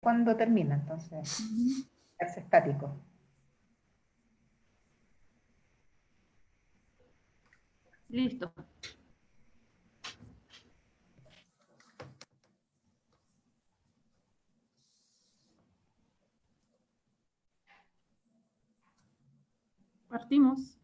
cuando termina, entonces, es estático. Listo. Partimos.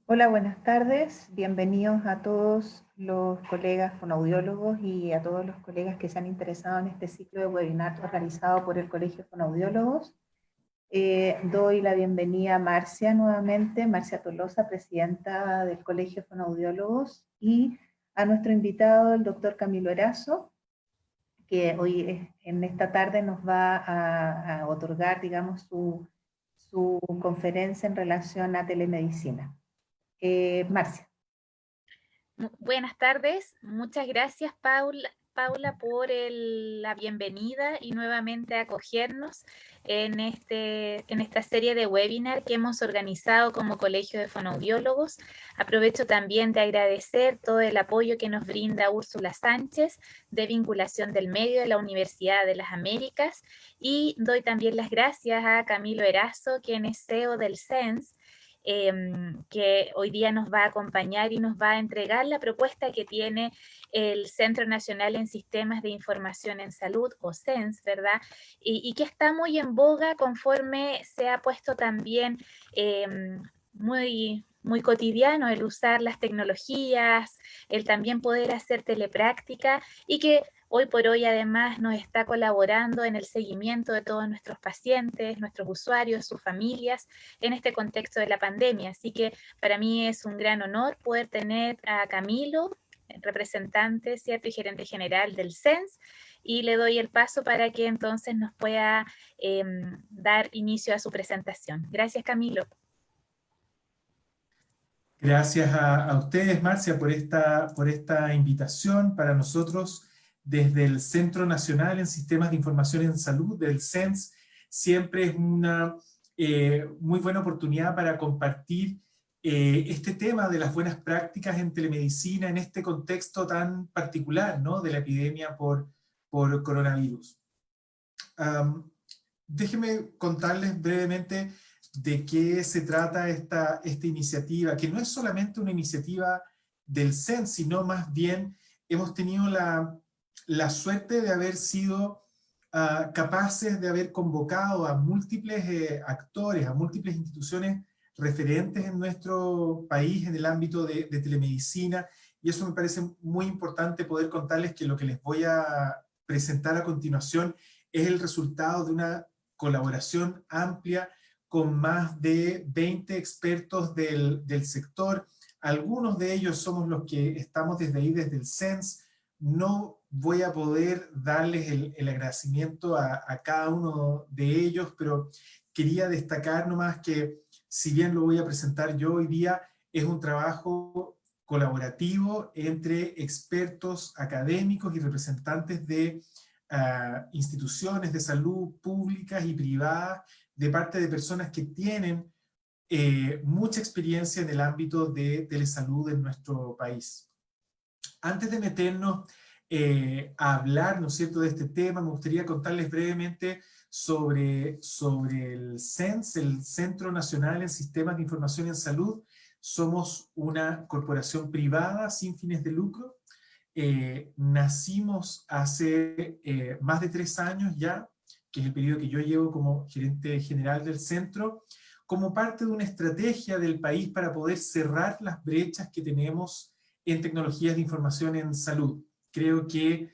Hola, buenas tardes. Bienvenidos a todos los colegas fonoaudiólogos y a todos los colegas que se han interesado en este ciclo de webinar organizado por el Colegio de Fonoaudiólogos. Doy la bienvenida a Marcia nuevamente, Marcia Tolosa, presidenta del Colegio de Fonoaudiólogos, y a nuestro invitado, el doctor Camilo Erazo, que hoy en esta tarde nos va a otorgar, digamos, su conferencia en relación a telemedicina. Marcia. Buenas tardes, muchas gracias Paula por la bienvenida y nuevamente acogernos en esta serie de webinar que hemos organizado como Colegio de Fonoaudiólogos. Aprovecho también de agradecer todo el apoyo que nos brinda Úrsula Sánchez de Vinculación del Medio de la Universidad de las Américas, y doy también las gracias a Camilo Erazo, quien es CEO del CENS, que hoy día nos va a acompañar y nos va a entregar la propuesta que tiene el Centro Nacional en Sistemas de Información en Salud, o CENS, ¿verdad? Y que está muy en boga conforme se ha puesto también muy cotidiano el usar las tecnologías, el también poder hacer telepráctica, y que hoy por hoy además nos está colaborando en el seguimiento de todos nuestros pacientes, nuestros usuarios, sus familias, en este contexto de la pandemia. Así que para mí es un gran honor poder tener a Camilo, representante, ¿cierto?, y gerente general del CENS, y le doy el paso para que entonces nos pueda dar inicio a su presentación. Gracias, Camilo. Gracias a ustedes, Marcia, por esta invitación. Para nosotros, desde el Centro Nacional en Sistemas de Información en Salud, del CENS, siempre es una muy buena oportunidad para compartir este tema de las buenas prácticas en telemedicina en este contexto tan particular, ¿no?, de la epidemia por coronavirus. Déjenme contarles brevemente de qué se trata esta iniciativa, que no es solamente una iniciativa del CENS, sino más bien hemos tenido la suerte de haber sido capaces de haber convocado a múltiples actores, a múltiples instituciones referentes en nuestro país en el ámbito de telemedicina, y eso me parece muy importante poder contarles que lo que les voy a presentar a continuación es el resultado de una colaboración amplia con más de 20 expertos del sector. Algunos de ellos somos los que estamos desde ahí, desde el CENS. No voy a poder darles el agradecimiento a cada uno de ellos, pero quería destacar nomás que, si bien lo voy a presentar yo hoy día, es un trabajo colaborativo entre expertos académicos y representantes de instituciones de salud públicas y privadas, de parte de personas que tienen mucha experiencia en el ámbito de telesalud en nuestro país. Antes de meternos a hablar, ¿no es cierto?, de este tema, me gustaría contarles brevemente sobre el CENS, el Centro Nacional en Sistemas de Información en Salud. Somos una corporación privada sin fines de lucro. Nacimos hace más de 3 años ya, que es el periodo que yo llevo como gerente general del centro, como parte de una estrategia del país para poder cerrar las brechas que tenemos en tecnologías de información en salud. Creo que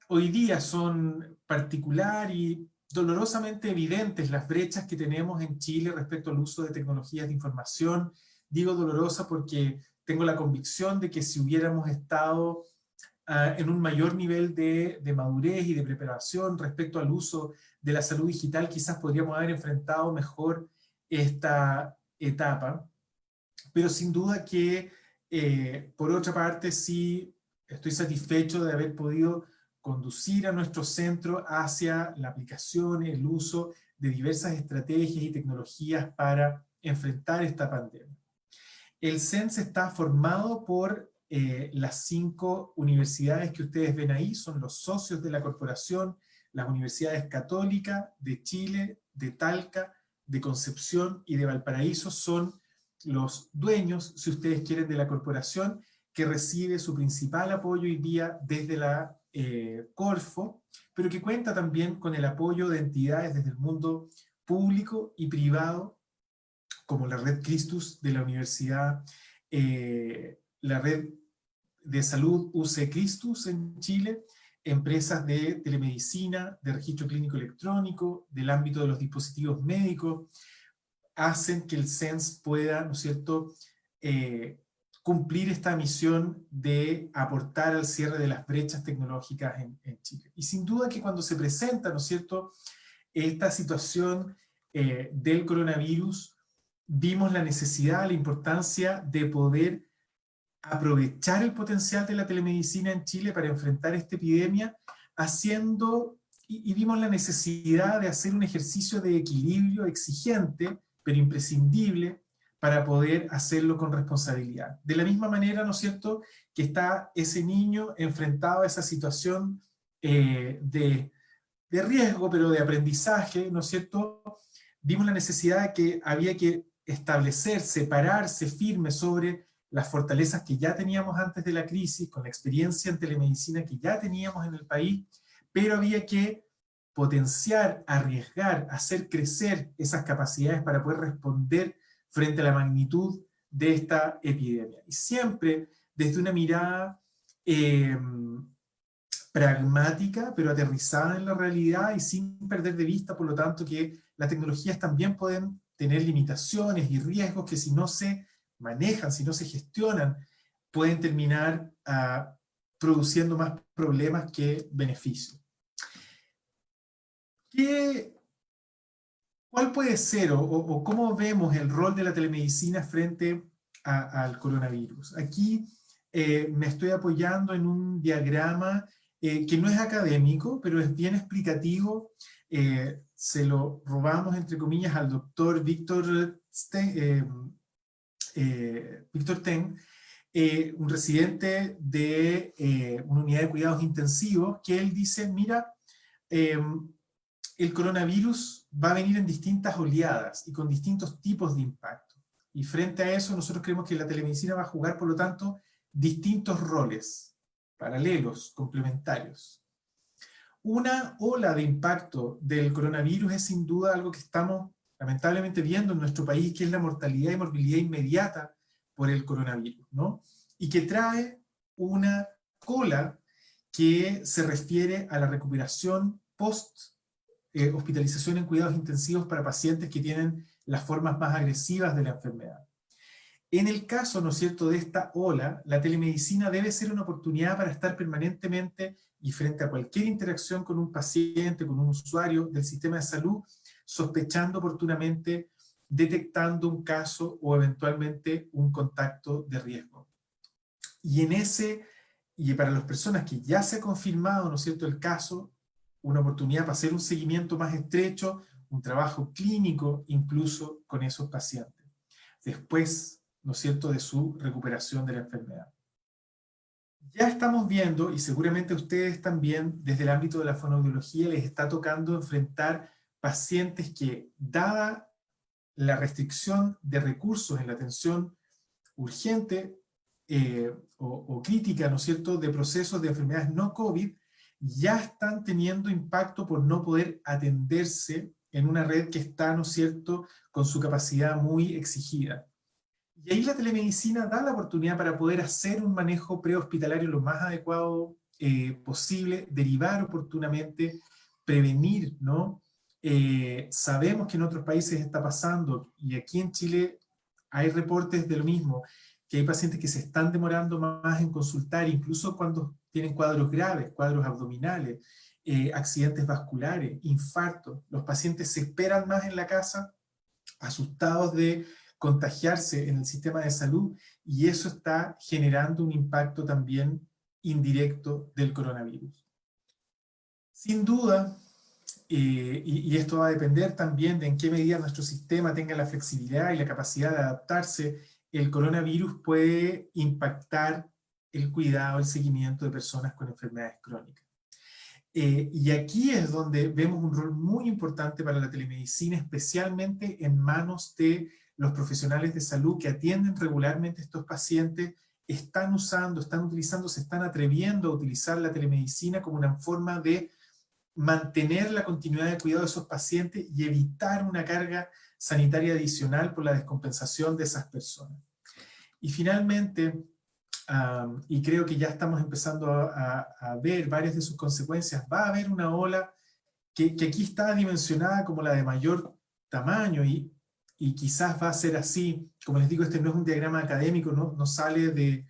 hoy día son particular y dolorosamente evidentes las brechas que tenemos en Chile respecto al uso de tecnologías de información. Digo dolorosa porque tengo la convicción de que si hubiéramos estado en un mayor nivel de madurez y de preparación respecto al uso de la salud digital, quizás podríamos haber enfrentado mejor esta etapa. Pero sin duda que, por otra parte, sí estoy satisfecho de haber podido conducir a nuestro centro hacia la aplicación, el uso de diversas estrategias y tecnologías para enfrentar esta pandemia. El CENS está formado por las 5 universidades que ustedes ven ahí son los socios de la corporación, las universidades Católica de Chile, de Talca, de Concepción y de Valparaíso son los dueños, si ustedes quieren, de la corporación, que recibe su principal apoyo hoy día desde la Corfo, pero que cuenta también con el apoyo de entidades desde el mundo público y privado, como la Red Christus de la Universidad, la Red de Salud UC Christus en Chile, empresas de telemedicina, de registro clínico electrónico, del ámbito de los dispositivos médicos, hacen que el CENS pueda, ¿no es cierto?, cumplir esta misión de aportar al cierre de las brechas tecnológicas en Chile. Y sin duda que cuando se presenta, ¿no es cierto?, esta situación del coronavirus, vimos la necesidad, la importancia de poder aprovechar el potencial de la telemedicina en Chile para enfrentar esta epidemia, y vimos la necesidad de hacer un ejercicio de equilibrio exigente, pero imprescindible, para poder hacerlo con responsabilidad. De la misma manera, ¿no es cierto?, que está ese niño enfrentado a esa situación de riesgo, pero de aprendizaje, ¿no es cierto? Vimos la necesidad de que había que establecerse, pararse firme sobre las fortalezas que ya teníamos antes de la crisis, con la experiencia en telemedicina que ya teníamos en el país, pero había que potenciar, arriesgar, hacer crecer esas capacidades para poder responder frente a la magnitud de esta epidemia. Y siempre desde una mirada pragmática, pero aterrizada en la realidad y sin perder de vista, por lo tanto, que las tecnologías también pueden tener limitaciones y riesgos que si no se manejan, si no se gestionan, pueden terminar produciendo más problemas que beneficios. ¿Cuál puede ser o cómo vemos el rol de la telemedicina frente al coronavirus? Aquí me estoy apoyando en un diagrama que no es académico, pero es bien explicativo. Se lo robamos, entre comillas, al doctor Víctor Ten, un residente de una unidad de cuidados intensivos, que él dice, mira, el coronavirus va a venir en distintas oleadas y con distintos tipos de impacto. Y frente a eso, nosotros creemos que la telemedicina va a jugar, por lo tanto, distintos roles, paralelos, complementarios. Una ola de impacto del coronavirus es sin duda algo que estamos lamentablemente viendo en nuestro país, que es la mortalidad y morbilidad inmediata por el coronavirus, ¿no? Y que trae una cola que se refiere a la recuperación post hospitalización en cuidados intensivos para pacientes que tienen las formas más agresivas de la enfermedad. En el caso, ¿no es cierto?, de esta ola, la telemedicina debe ser una oportunidad para estar permanentemente y frente a cualquier interacción con un paciente, con un usuario del sistema de salud, sospechando oportunamente, detectando un caso o eventualmente un contacto de riesgo. Y para las personas que ya se ha confirmado, ¿no es cierto?, el caso, una oportunidad para hacer un seguimiento más estrecho, un trabajo clínico incluso con esos pacientes, después, ¿no es cierto?, de su recuperación de la enfermedad. Ya estamos viendo, y seguramente a ustedes también, desde el ámbito de la fonoaudiología, les está tocando enfrentar pacientes que, dada la restricción de recursos en la atención urgente o crítica, ¿no es cierto?, de procesos de enfermedades no COVID, ya están teniendo impacto por no poder atenderse en una red que está, ¿no es cierto?, con su capacidad muy exigida. Y ahí la telemedicina da la oportunidad para poder hacer un manejo prehospitalario lo más adecuado posible, derivar oportunamente, prevenir, ¿no? Sabemos que en otros países está pasando, y aquí en Chile hay reportes de lo mismo, que hay pacientes que se están demorando más en consultar, incluso cuando tienen cuadros graves, cuadros abdominales, accidentes vasculares, infartos. Los pacientes se esperan más en la casa, asustados de contagiarse en el sistema de salud, y eso está generando un impacto también indirecto del coronavirus. Sin duda, y esto va a depender también de en qué medida nuestro sistema tenga la flexibilidad y la capacidad de adaptarse, el coronavirus puede impactar el cuidado, el seguimiento de personas con enfermedades crónicas. Y aquí es donde vemos un rol muy importante para la telemedicina, especialmente en manos de los profesionales de salud que atienden regularmente a estos pacientes, están usando, están utilizando, se están atreviendo a utilizar la telemedicina como una forma de mantener la continuidad de cuidado de esos pacientes y evitar una carga sanitaria adicional por la descompensación de esas personas. Y finalmente, y creo que ya estamos empezando a ver varias de sus consecuencias, va a haber una ola que aquí está dimensionada como la de mayor tamaño y quizás va a ser así. Como les digo, este no es un diagrama académico, no sale de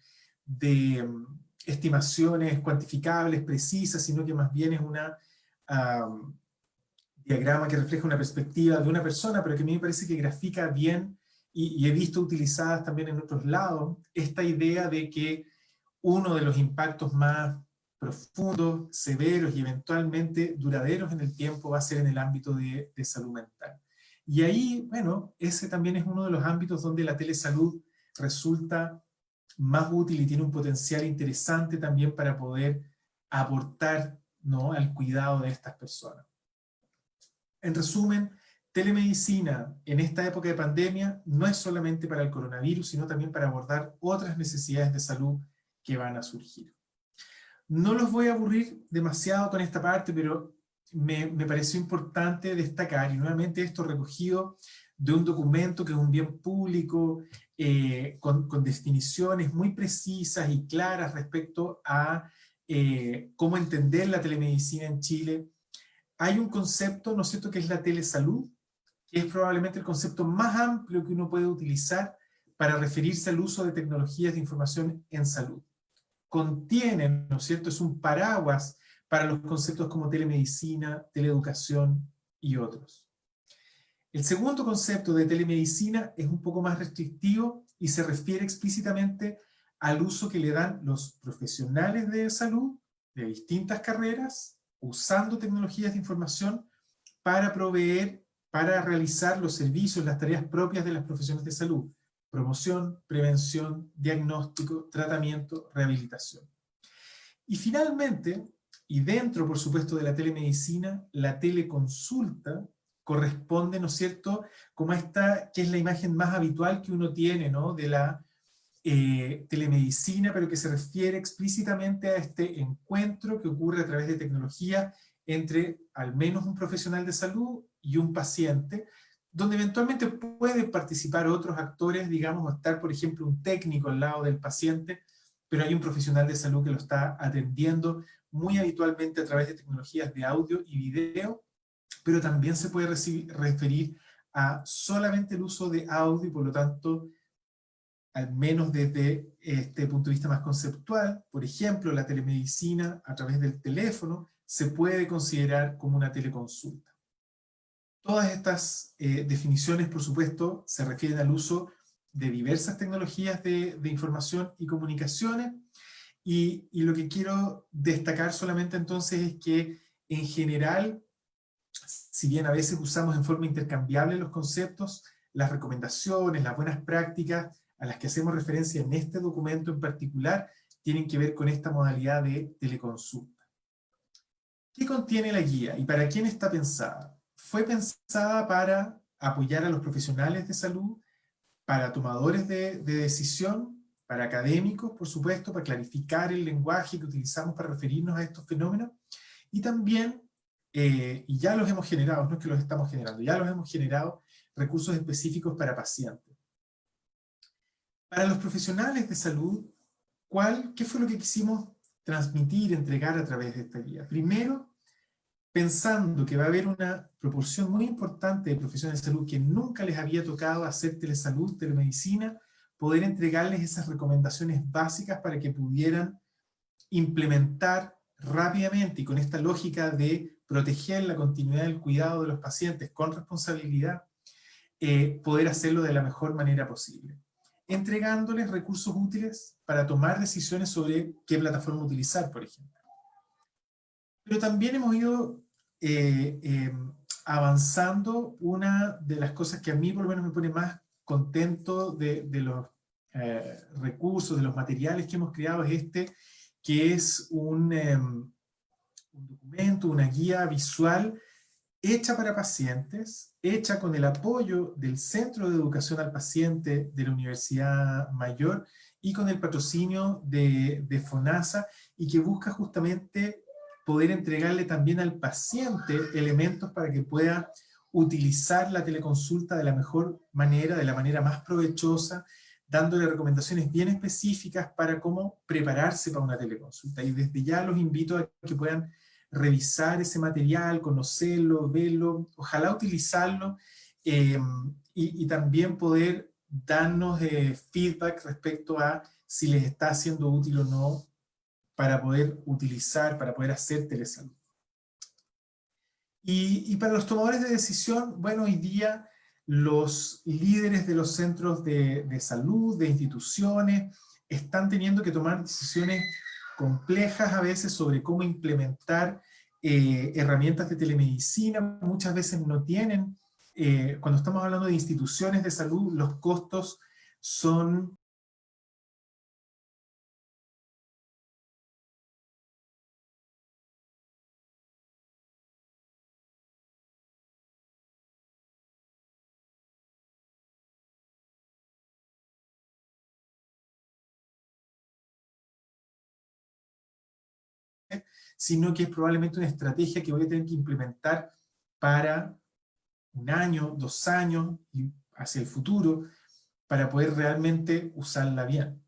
estimaciones cuantificables, precisas, sino que más bien es una diagrama que refleja una perspectiva de una persona, pero que a mí me parece que grafica bien, y he visto utilizadas también en otros lados, esta idea de que uno de los impactos más profundos, severos y eventualmente duraderos en el tiempo va a ser en el ámbito de salud mental. Y ahí, bueno, ese también es uno de los ámbitos donde la telesalud resulta más útil y tiene un potencial interesante también para poder aportar, ¿no?, al cuidado de estas personas. En resumen, telemedicina en esta época de pandemia no es solamente para el coronavirus, sino también para abordar otras necesidades de salud que van a surgir. No los voy a aburrir demasiado con esta parte, pero me pareció importante destacar, y nuevamente esto recogido de un documento que es un bien público, con definiciones muy precisas y claras respecto a cómo entender la telemedicina en Chile. Hay un concepto, ¿no es cierto?, que es la telesalud, que es probablemente el concepto más amplio que uno puede utilizar para referirse al uso de tecnologías de información en salud. Contienen, ¿no es cierto?, es un paraguas para los conceptos como telemedicina, teleeducación y otros. El segundo concepto de telemedicina es un poco más restrictivo y se refiere explícitamente al uso que le dan los profesionales de salud de distintas carreras, usando tecnologías de información para proveer, para realizar los servicios, las tareas propias de las profesiones de salud: promoción, prevención, diagnóstico, tratamiento, rehabilitación. Y finalmente, y dentro, por supuesto, de la telemedicina, la teleconsulta corresponde, ¿no es cierto?, como esta, que es la imagen más habitual que uno tiene, ¿no?, de la telemedicina, pero que se refiere explícitamente a este encuentro que ocurre a través de tecnología entre al menos un profesional de salud y un paciente, donde eventualmente pueden participar otros actores, digamos, o estar, por ejemplo, un técnico al lado del paciente, pero hay un profesional de salud que lo está atendiendo muy habitualmente a través de tecnologías de audio y video, pero también se puede referir a solamente el uso de audio y, por lo tanto, al menos desde este punto de vista más conceptual, por ejemplo, la telemedicina a través del teléfono se puede considerar como una teleconsulta. Todas estas definiciones, por supuesto, se refieren al uso de diversas tecnologías de información y comunicaciones, y lo que quiero destacar solamente entonces es que, en general, si bien a veces usamos en forma intercambiable los conceptos, las recomendaciones, las buenas prácticas a las que hacemos referencia en este documento en particular, tienen que ver con esta modalidad de teleconsulta. ¿Qué contiene la guía y para quién está pensada? Fue pensada para apoyar a los profesionales de salud, para tomadores de decisión, para académicos, por supuesto, para clarificar el lenguaje que utilizamos para referirnos a estos fenómenos, y también, y ya los hemos generado, no es que los estamos generando, ya los hemos generado, recursos específicos para pacientes. Para los profesionales de salud, ¿qué fue lo que quisimos transmitir, entregar a través de esta guía? Primero, pensando que va a haber una proporción muy importante de profesionales de salud que nunca les había tocado hacer telesalud, telemedicina, poder entregarles esas recomendaciones básicas para que pudieran implementar rápidamente y con esta lógica de proteger la continuidad del cuidado de los pacientes con responsabilidad, poder hacerlo de la mejor manera posible, entregándoles recursos útiles para tomar decisiones sobre qué plataforma utilizar, por ejemplo. Pero también hemos ido avanzando. Una de las cosas que a mí por lo menos me pone más contento de los recursos, de los materiales que hemos creado es este, que es un documento, una guía visual hecha para pacientes, hecha con el apoyo del Centro de Educación al Paciente de la Universidad Mayor y con el patrocinio de FONASA, y que busca justamente poder entregarle también al paciente elementos para que pueda utilizar la teleconsulta de la mejor manera, de la manera más provechosa, dándole recomendaciones bien específicas para cómo prepararse para una teleconsulta. Y desde ya los invito a que puedan revisar ese material, conocerlo, verlo, ojalá utilizarlo, y también poder darnos feedback respecto a si les está siendo útil o no para poder utilizar, para poder hacer telesalud. Y para los tomadores de decisión, bueno, hoy día los líderes de los centros de salud, de instituciones, están teniendo que tomar decisiones complejas a veces sobre cómo implementar herramientas de telemedicina. Muchas veces no tienen, cuando estamos hablando de instituciones de salud, los costos son sino que es probablemente una estrategia que voy a tener que implementar para un año, 2 años, y hacia el futuro, para poder realmente usarla bien.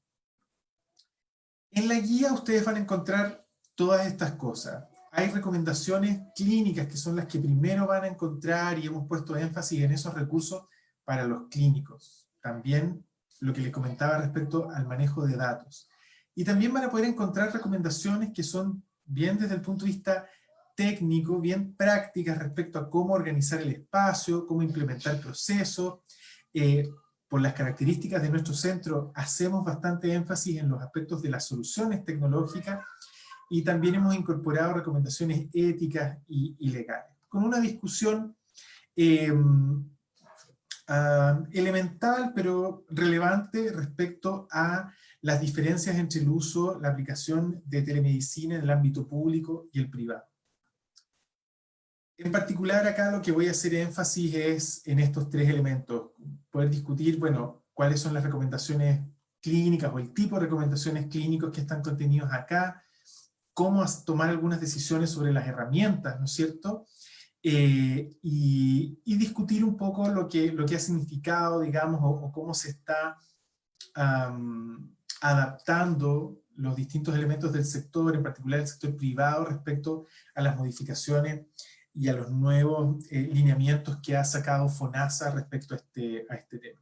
En la guía ustedes van a encontrar todas estas cosas. Hay recomendaciones clínicas que son las que primero van a encontrar, y hemos puesto énfasis en esos recursos para los clínicos. También lo que les comentaba respecto al manejo de datos. Y también van a poder encontrar recomendaciones que son bien desde el punto de vista técnico, bien prácticas respecto a cómo organizar el espacio, cómo implementar procesos. Por las características de nuestro centro, hacemos bastante énfasis en los aspectos de las soluciones tecnológicas, y también hemos incorporado recomendaciones éticas y legales, con una discusión elemental pero relevante respecto a las diferencias entre el uso, la aplicación de telemedicina en el ámbito público y el privado. En particular acá lo que voy a hacer énfasis es en estos 3 elementos. Poder discutir, bueno, cuáles son las recomendaciones clínicas o el tipo de recomendaciones clínicas que están contenidos acá, cómo tomar algunas decisiones sobre las herramientas, ¿no es cierto? Y discutir un poco lo que ha significado, digamos, o cómo se está adaptando los distintos elementos del sector, en particular el sector privado, respecto a las modificaciones y a los nuevos lineamientos que ha sacado FONASA respecto a este tema.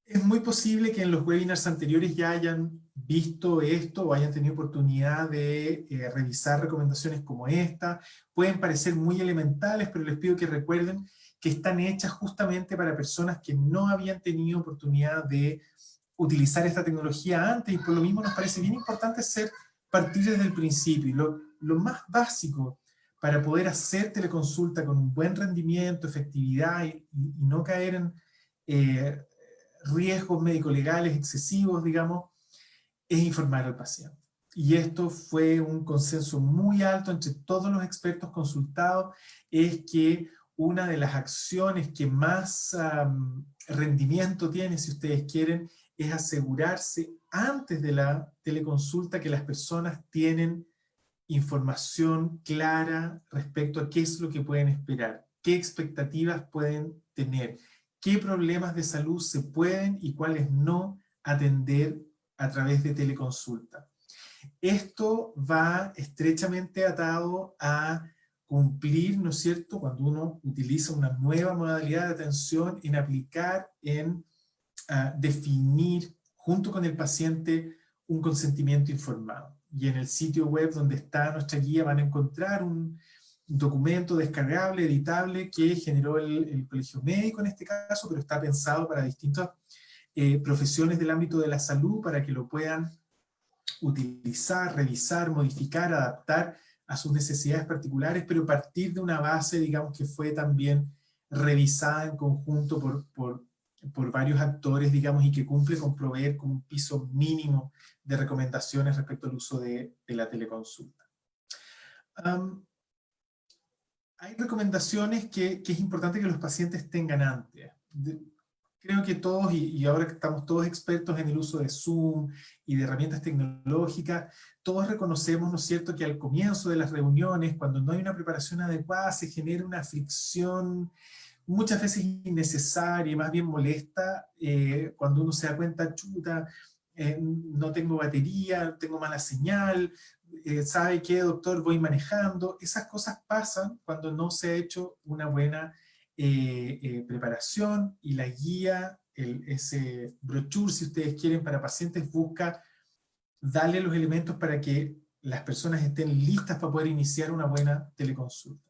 Es muy posible que en los webinars anteriores ya hayan visto esto o hayan tenido oportunidad de revisar recomendaciones como esta. Pueden parecer muy elementales, pero les pido que recuerden que están hechas justamente para personas que no habían tenido oportunidad de utilizar esta tecnología antes, y por lo mismo nos parece bien importante partir desde el principio. Y lo más básico para poder hacer teleconsulta con un buen rendimiento, efectividad y no caer en riesgos médico-legales excesivos, digamos, es informar al paciente. Y esto fue un consenso muy alto entre todos los expertos consultados, es que una de las acciones que más rendimiento tiene, si ustedes quieren, es asegurarse antes de la teleconsulta que las personas tienen información clara respecto a qué es lo que pueden esperar, qué expectativas pueden tener, qué problemas de salud se pueden y cuáles no atender a través de teleconsulta. Esto va estrechamente atado a cumplir, ¿no es cierto?, cuando uno utiliza una nueva modalidad de atención, en aplicar, en definir junto con el paciente un consentimiento informado. Y en el sitio web donde está nuestra guía van a encontrar un documento descargable, editable, que generó el Colegio Médico en este caso, pero está pensado para distintas profesiones del ámbito de la salud, para que lo puedan utilizar, revisar, modificar, adaptar a sus necesidades particulares, pero partir de una base, digamos, que fue también revisada en conjunto por por varios actores, digamos, y que cumple con proveer como un piso mínimo de recomendaciones respecto al uso de la teleconsulta. Hay recomendaciones que es importante que los pacientes tengan antes. Creo que todos, y ahora que estamos todos expertos en el uso de Zoom y de herramientas tecnológicas, todos reconocemos, ¿no es cierto?, que al comienzo de las reuniones, cuando no hay una preparación adecuada, se genera una fricción muchas veces innecesaria y más bien molesta, cuando uno se da cuenta, chuta, no tengo batería, tengo mala señal, ¿sabe qué, doctor? Voy manejando. Esas cosas pasan cuando no se ha hecho una buena preparación, y la guía, ese brochure, si ustedes quieren, para pacientes, busca darle los elementos para que las personas estén listas para poder iniciar una buena teleconsulta.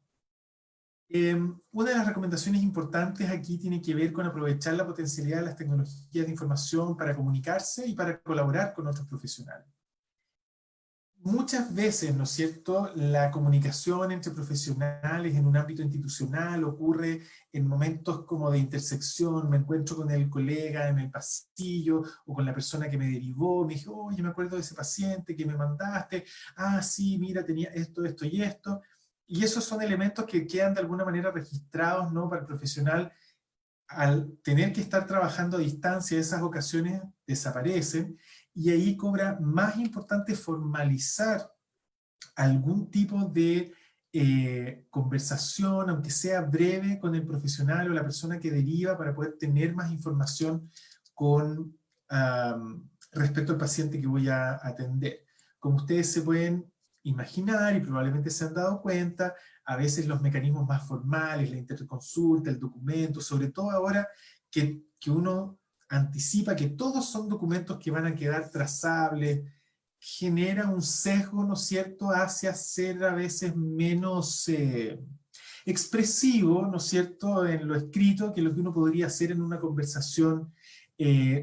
Una de las recomendaciones importantes aquí tiene que ver con aprovechar la potencialidad de las tecnologías de información para comunicarse y para colaborar con otros profesionales. Muchas veces, ¿no es cierto?, la comunicación entre profesionales en un ámbito institucional ocurre en momentos como de intersección. Me encuentro con el colega en el pasillo o con la persona que me derivó, me dijo, oye, me acuerdo de ese paciente que me mandaste, ah, sí, mira, tenía esto, esto y esto. Y esos son elementos que quedan de alguna manera registrados, ¿no?, para el profesional. Al tener que estar trabajando a distancia, esas ocasiones desaparecen, y ahí cobra más importante formalizar algún tipo de conversación, aunque sea breve, con el profesional o la persona que deriva, para poder tener más información con, respecto al paciente que voy a atender. Como ustedes se pueden imaginar y probablemente se han dado cuenta, a veces los mecanismos más formales, la interconsulta, el documento, sobre todo ahora que uno anticipa que todos son documentos que van a quedar trazables, genera un sesgo, ¿no es cierto?, hacia ser a veces menos expresivo, ¿no es cierto?, en lo escrito, que lo que uno podría hacer en una conversación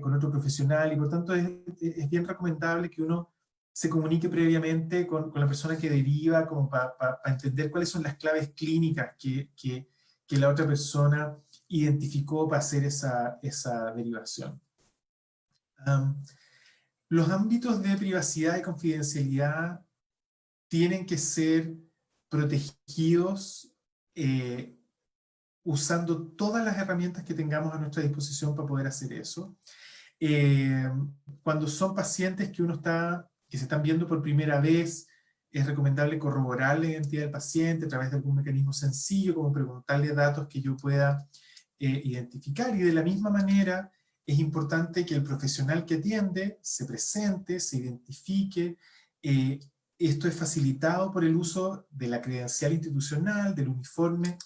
con otro profesional, y por tanto es bien recomendable que uno se comunique previamente con la persona que deriva, como para entender cuáles son las claves clínicas que la otra persona identificó para hacer esa derivación. Los ámbitos de privacidad y confidencialidad tienen que ser protegidos usando todas las herramientas que tengamos a nuestra disposición para poder hacer eso. Cuando son pacientes que se están viendo por primera vez, es recomendable corroborar la identidad del paciente a través de algún mecanismo sencillo, como preguntarle datos que yo pueda identificar, y de la misma manera es importante que el profesional que atiende se presente, se identifique. Esto es facilitado por el uso de la credencial institucional, del uniforme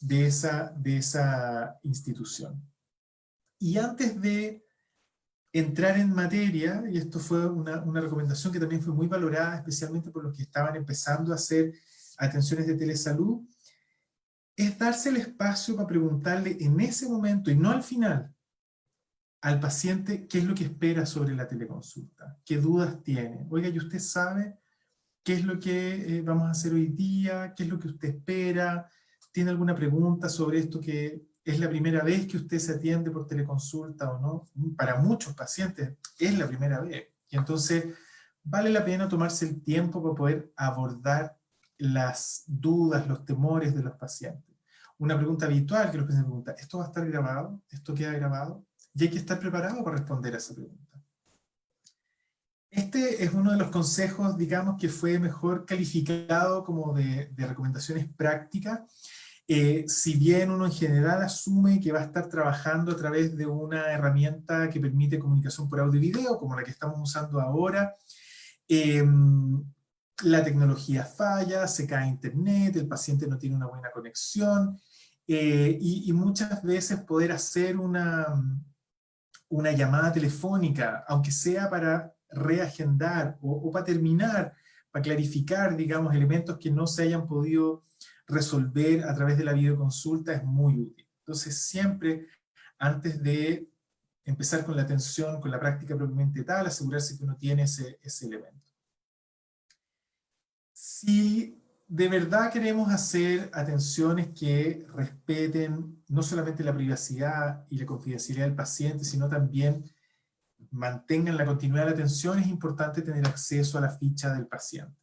de esa institución. Y antes de entrar en materia, y esto fue una recomendación que también fue muy valorada, especialmente por los que estaban empezando a hacer atenciones de telesalud, es darse el espacio para preguntarle en ese momento, y no al final, al paciente qué es lo que espera sobre la teleconsulta, qué dudas tiene. Oiga, ¿y usted sabe qué es lo que vamos a hacer hoy día? ¿Qué es lo que usted espera? ¿Tiene alguna pregunta sobre esto, que es la primera vez que usted se atiende por teleconsulta o no? Para muchos pacientes es la primera vez. Y entonces vale la pena tomarse el tiempo para poder abordar las dudas, los temores de los pacientes. Una pregunta habitual que los pacientes preguntan, ¿esto va a estar grabado? ¿Esto queda grabado? Y hay que estar preparado para responder a esa pregunta. Este es uno de los consejos, digamos, que fue mejor calificado como de recomendaciones prácticas. Si bien uno en general asume que va a estar trabajando a través de una herramienta que permite comunicación por audio y video, como la que estamos usando ahora, la tecnología falla, se cae internet, el paciente no tiene una buena conexión, y muchas veces poder hacer una llamada telefónica, aunque sea para reagendar o para terminar, para clarificar, digamos, elementos que no se hayan podido resolver a través de la videoconsulta, es muy útil. Entonces, siempre antes de empezar con la atención, con la práctica propiamente tal, asegurarse que uno tiene ese elemento. Si de verdad queremos hacer atenciones que respeten no solamente la privacidad y la confidencialidad del paciente, sino también mantengan la continuidad de la atención, es importante tener acceso a la ficha del paciente.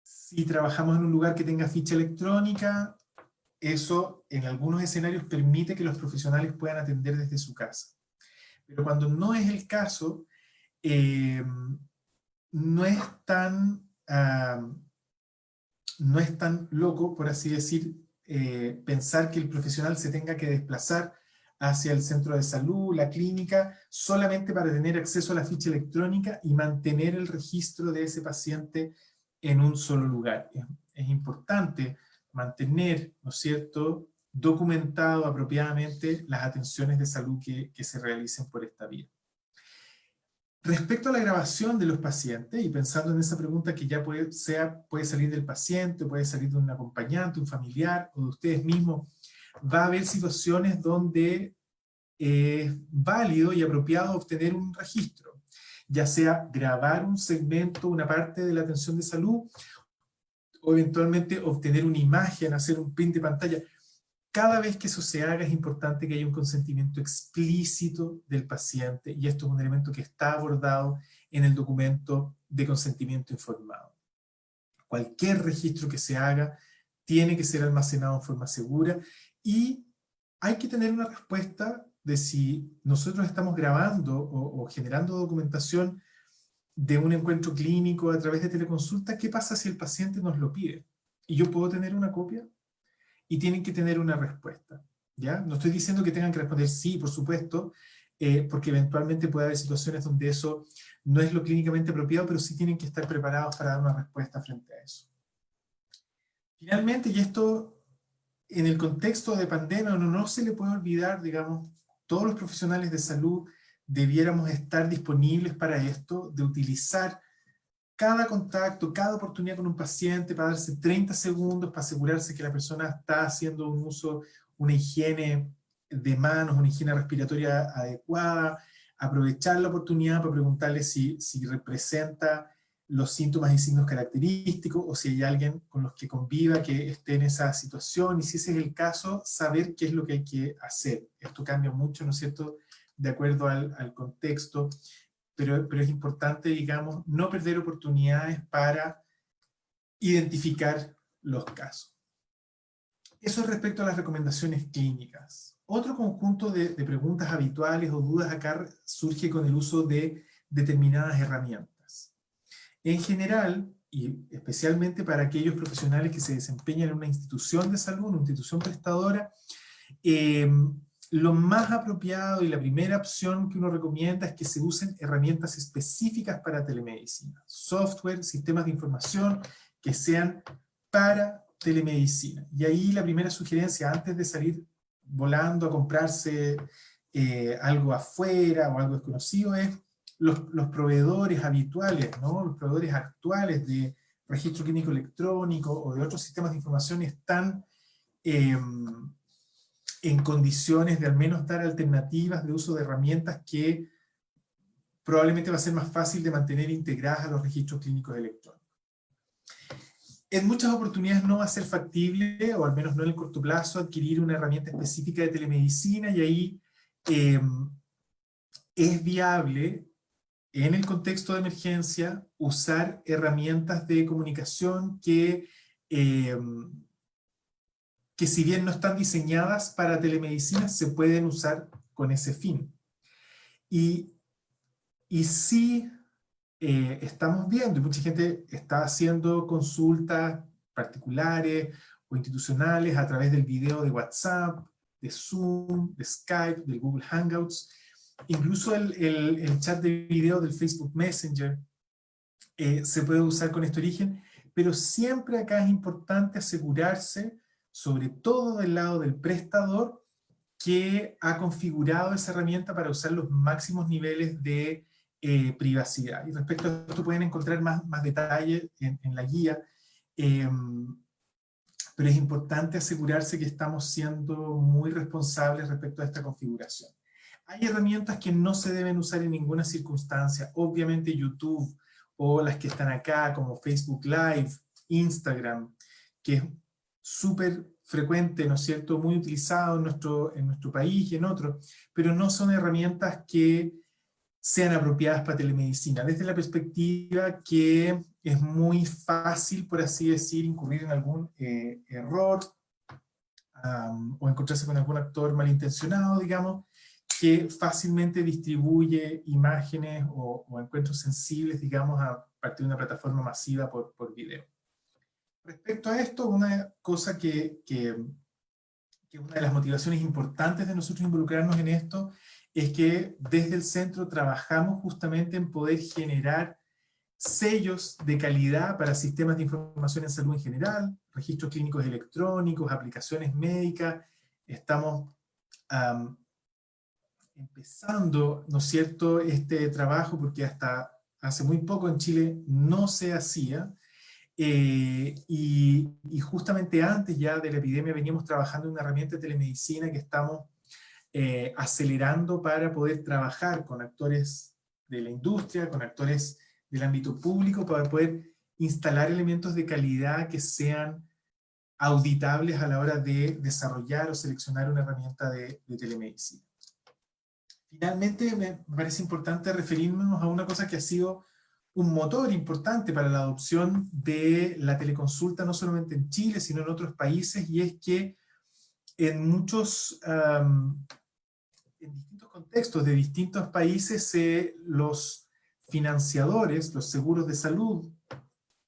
Si trabajamos en un lugar que tenga ficha electrónica, eso en algunos escenarios permite que los profesionales puedan atender desde su casa. Pero cuando no es el caso, no es tan loco, por así decir, pensar que el profesional se tenga que desplazar hacia el centro de salud, la clínica, solamente para tener acceso a la ficha electrónica y mantener el registro de ese paciente en un solo lugar. Es importante mantener, ¿no es cierto?, documentado apropiadamente las atenciones de salud que se realicen por esta vía. Respecto a la grabación de los pacientes, y pensando en esa pregunta que ya puede salir del paciente, puede salir de un acompañante, un familiar, o de ustedes mismos, va a haber situaciones donde es válido y apropiado obtener un registro, ya sea grabar un segmento, una parte de la atención de salud, o eventualmente obtener una imagen, hacer un print de pantalla. Cada vez que eso se haga es importante que haya un consentimiento explícito del paciente, y esto es un elemento que está abordado en el documento de consentimiento informado. Cualquier registro que se haga tiene que ser almacenado en forma segura, y hay que tener una respuesta de si nosotros estamos grabando o generando documentación de un encuentro clínico a través de teleconsulta. ¿Qué pasa si el paciente nos lo pide? ¿Y yo puedo tener una copia? Y tienen que tener una respuesta, ¿ya? No estoy diciendo que tengan que responder sí, por supuesto, porque eventualmente puede haber situaciones donde eso no es lo clínicamente apropiado, pero sí tienen que estar preparados para dar una respuesta frente a eso. Finalmente, y esto en el contexto de pandemia, no se le puede olvidar, digamos, todos los profesionales de salud debiéramos estar disponibles para esto, de utilizar cada contacto, cada oportunidad con un paciente para darse 30 segundos para asegurarse que la persona está haciendo un uso, una higiene de manos, una higiene respiratoria adecuada, aprovechar la oportunidad para preguntarle si representa los síntomas y signos característicos, o si hay alguien con los que conviva que esté en esa situación, y si ese es el caso, saber qué es lo que hay que hacer. Esto cambia mucho, ¿no es cierto?, de acuerdo al contexto, pero es importante, digamos, no perder oportunidades para identificar los casos. Eso es respecto a las recomendaciones clínicas. Otro conjunto de preguntas habituales o dudas acá surge con el uso de determinadas herramientas. En general, y especialmente para aquellos profesionales que se desempeñan en una institución de salud, una institución prestadora, lo más apropiado y la primera opción que uno recomienda es que se usen herramientas específicas para telemedicina. Software, sistemas de información que sean para telemedicina. Y ahí la primera sugerencia, antes de salir volando a comprarse algo afuera o algo desconocido, es los proveedores habituales, ¿no? Los proveedores actuales de registro clínico electrónico o de otros sistemas de información están en condiciones de al menos dar alternativas de uso de herramientas que probablemente va a ser más fácil de mantener integradas a los registros clínicos electrónicos. En muchas oportunidades no va a ser factible, o al menos no en el corto plazo, adquirir una herramienta específica de telemedicina, y ahí es viable, en el contexto de emergencia, usar herramientas de comunicación que si bien no están diseñadas para telemedicina, se pueden usar con ese fin. Y sí estamos viendo, y mucha gente está haciendo consultas particulares o institucionales a través del video de WhatsApp, de Zoom, de Skype, del Google Hangouts, incluso el chat de video del Facebook Messenger se puede usar con este origen, pero siempre acá es importante asegurarse, sobre todo del lado del prestador, que ha configurado esa herramienta para usar los máximos niveles de privacidad. Y respecto a esto pueden encontrar más detalles en la guía, pero es importante asegurarse que estamos siendo muy responsables respecto a esta configuración. Hay herramientas que no se deben usar en ninguna circunstancia. Obviamente YouTube, o las que están acá, como Facebook Live, Instagram, que es súper frecuente, ¿no es cierto?, muy utilizado en nuestro país y en otros, pero no son herramientas que sean apropiadas para telemedicina, desde la perspectiva que es muy fácil, por así decir, incurrir en algún error, o encontrarse con algún actor malintencionado, digamos, que fácilmente distribuye imágenes o encuentros sensibles, digamos, a partir de una plataforma masiva por video. Respecto a esto, una cosa que una de las motivaciones importantes de nosotros involucrarnos en esto es que desde el centro trabajamos justamente en poder generar sellos de calidad para sistemas de información en salud en general, registros clínicos electrónicos, aplicaciones médicas. Estamos empezando, ¿no es cierto?, este trabajo, porque hasta hace muy poco en Chile no se hacía, y justamente antes ya de la epidemia veníamos trabajando en una herramienta de telemedicina que estamos acelerando para poder trabajar con actores de la industria, con actores del ámbito público, para poder instalar elementos de calidad que sean auditables a la hora de desarrollar o seleccionar una herramienta de telemedicina. Finalmente, me parece importante referirnos a una cosa que ha sido un motor importante para la adopción de la teleconsulta, no solamente en Chile, sino en otros países, y es que en muchos, en distintos contextos de distintos países, los financiadores, los seguros de salud,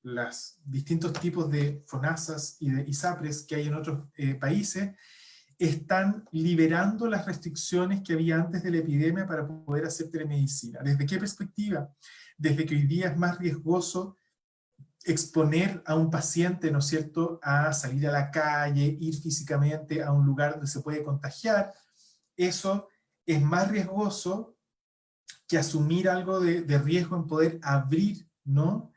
los distintos tipos de FONASAs y de ISAPRES que hay en otros países, están liberando las restricciones que había antes de la epidemia para poder hacer telemedicina. ¿Desde qué perspectiva? Desde que hoy día es más riesgoso exponer a un paciente, ¿no es cierto?, a salir a la calle, ir físicamente a un lugar donde se puede contagiar. Eso es más riesgoso que asumir algo de riesgo en poder abrir, ¿no?,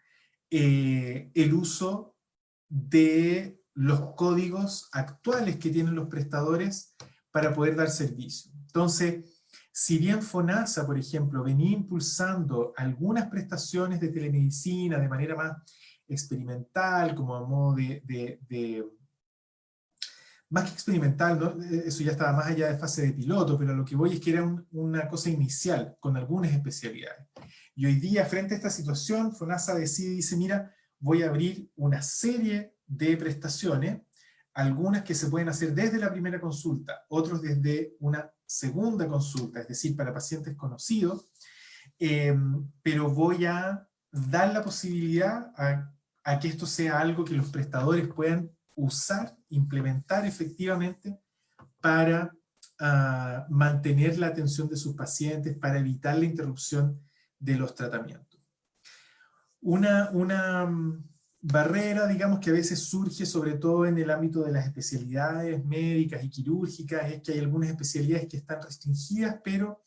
el uso de los códigos actuales que tienen los prestadores para poder dar servicio. Entonces, si bien FONASA, por ejemplo, venía impulsando algunas prestaciones de telemedicina de manera más experimental, como a modo más que experimental, ¿no? Eso ya estaba más allá de fase de piloto, pero a lo que voy es que era una cosa inicial, con algunas especialidades. Y hoy día, frente a esta situación, FONASA decide y dice, mira, voy a abrir una serie de prestaciones, algunas que se pueden hacer desde la primera consulta, otros desde una segunda consulta, es decir, para pacientes conocidos, pero voy a dar la posibilidad a que esto sea algo que los prestadores puedan usar, implementar efectivamente para mantener la atención de sus pacientes, para evitar la interrupción de los tratamientos. Una barrera, digamos, que a veces surge sobre todo en el ámbito de las especialidades médicas y quirúrgicas, es que hay algunas especialidades que están restringidas, pero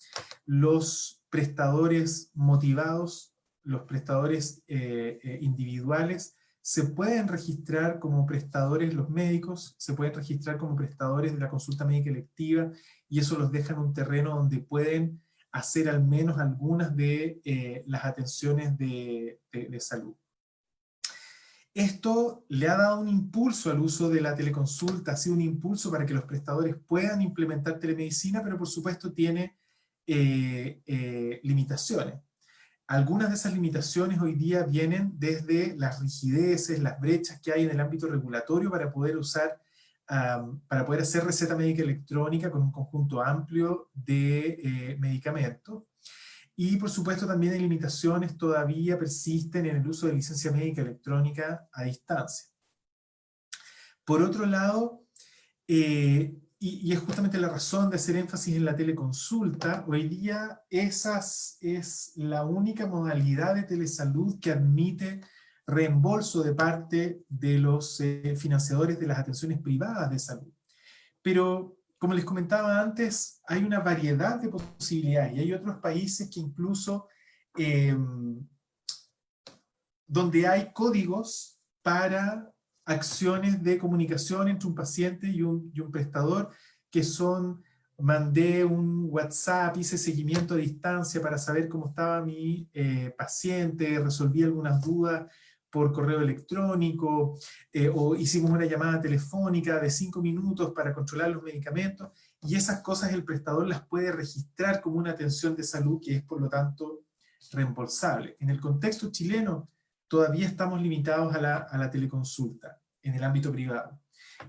los prestadores motivados, los prestadores individuales, se pueden registrar como prestadores, los médicos se pueden registrar como prestadores de la consulta médica electiva, y eso los deja en un terreno donde pueden hacer al menos algunas de las atenciones de salud. Esto le ha dado un impulso al uso de la teleconsulta, ha sido un impulso para que los prestadores puedan implementar telemedicina, pero por supuesto tiene limitaciones. Algunas de esas limitaciones hoy día vienen desde las rigideces, las brechas que hay en el ámbito regulatorio para poder usar, para poder hacer receta médica electrónica con un conjunto amplio de medicamentos. Y por supuesto también hay limitaciones todavía persisten en el uso de licencia médica electrónica a distancia. Por otro lado, y es justamente la razón de hacer énfasis en la teleconsulta, hoy día esa es la única modalidad de telesalud que admite reembolso de parte de los financiadores de las atenciones privadas de salud. Pero, como les comentaba antes, hay una variedad de posibilidades y hay otros países que incluso donde hay códigos para acciones de comunicación entre un paciente y un prestador, que son, mandé un WhatsApp, hice seguimiento a distancia para saber cómo estaba mi paciente, resolví algunas dudas por correo electrónico, o hicimos una llamada telefónica de 5 minutos para controlar los medicamentos, y esas cosas el prestador las puede registrar como una atención de salud que es por lo tanto reembolsable. En el contexto chileno todavía estamos limitados a la teleconsulta en el ámbito privado.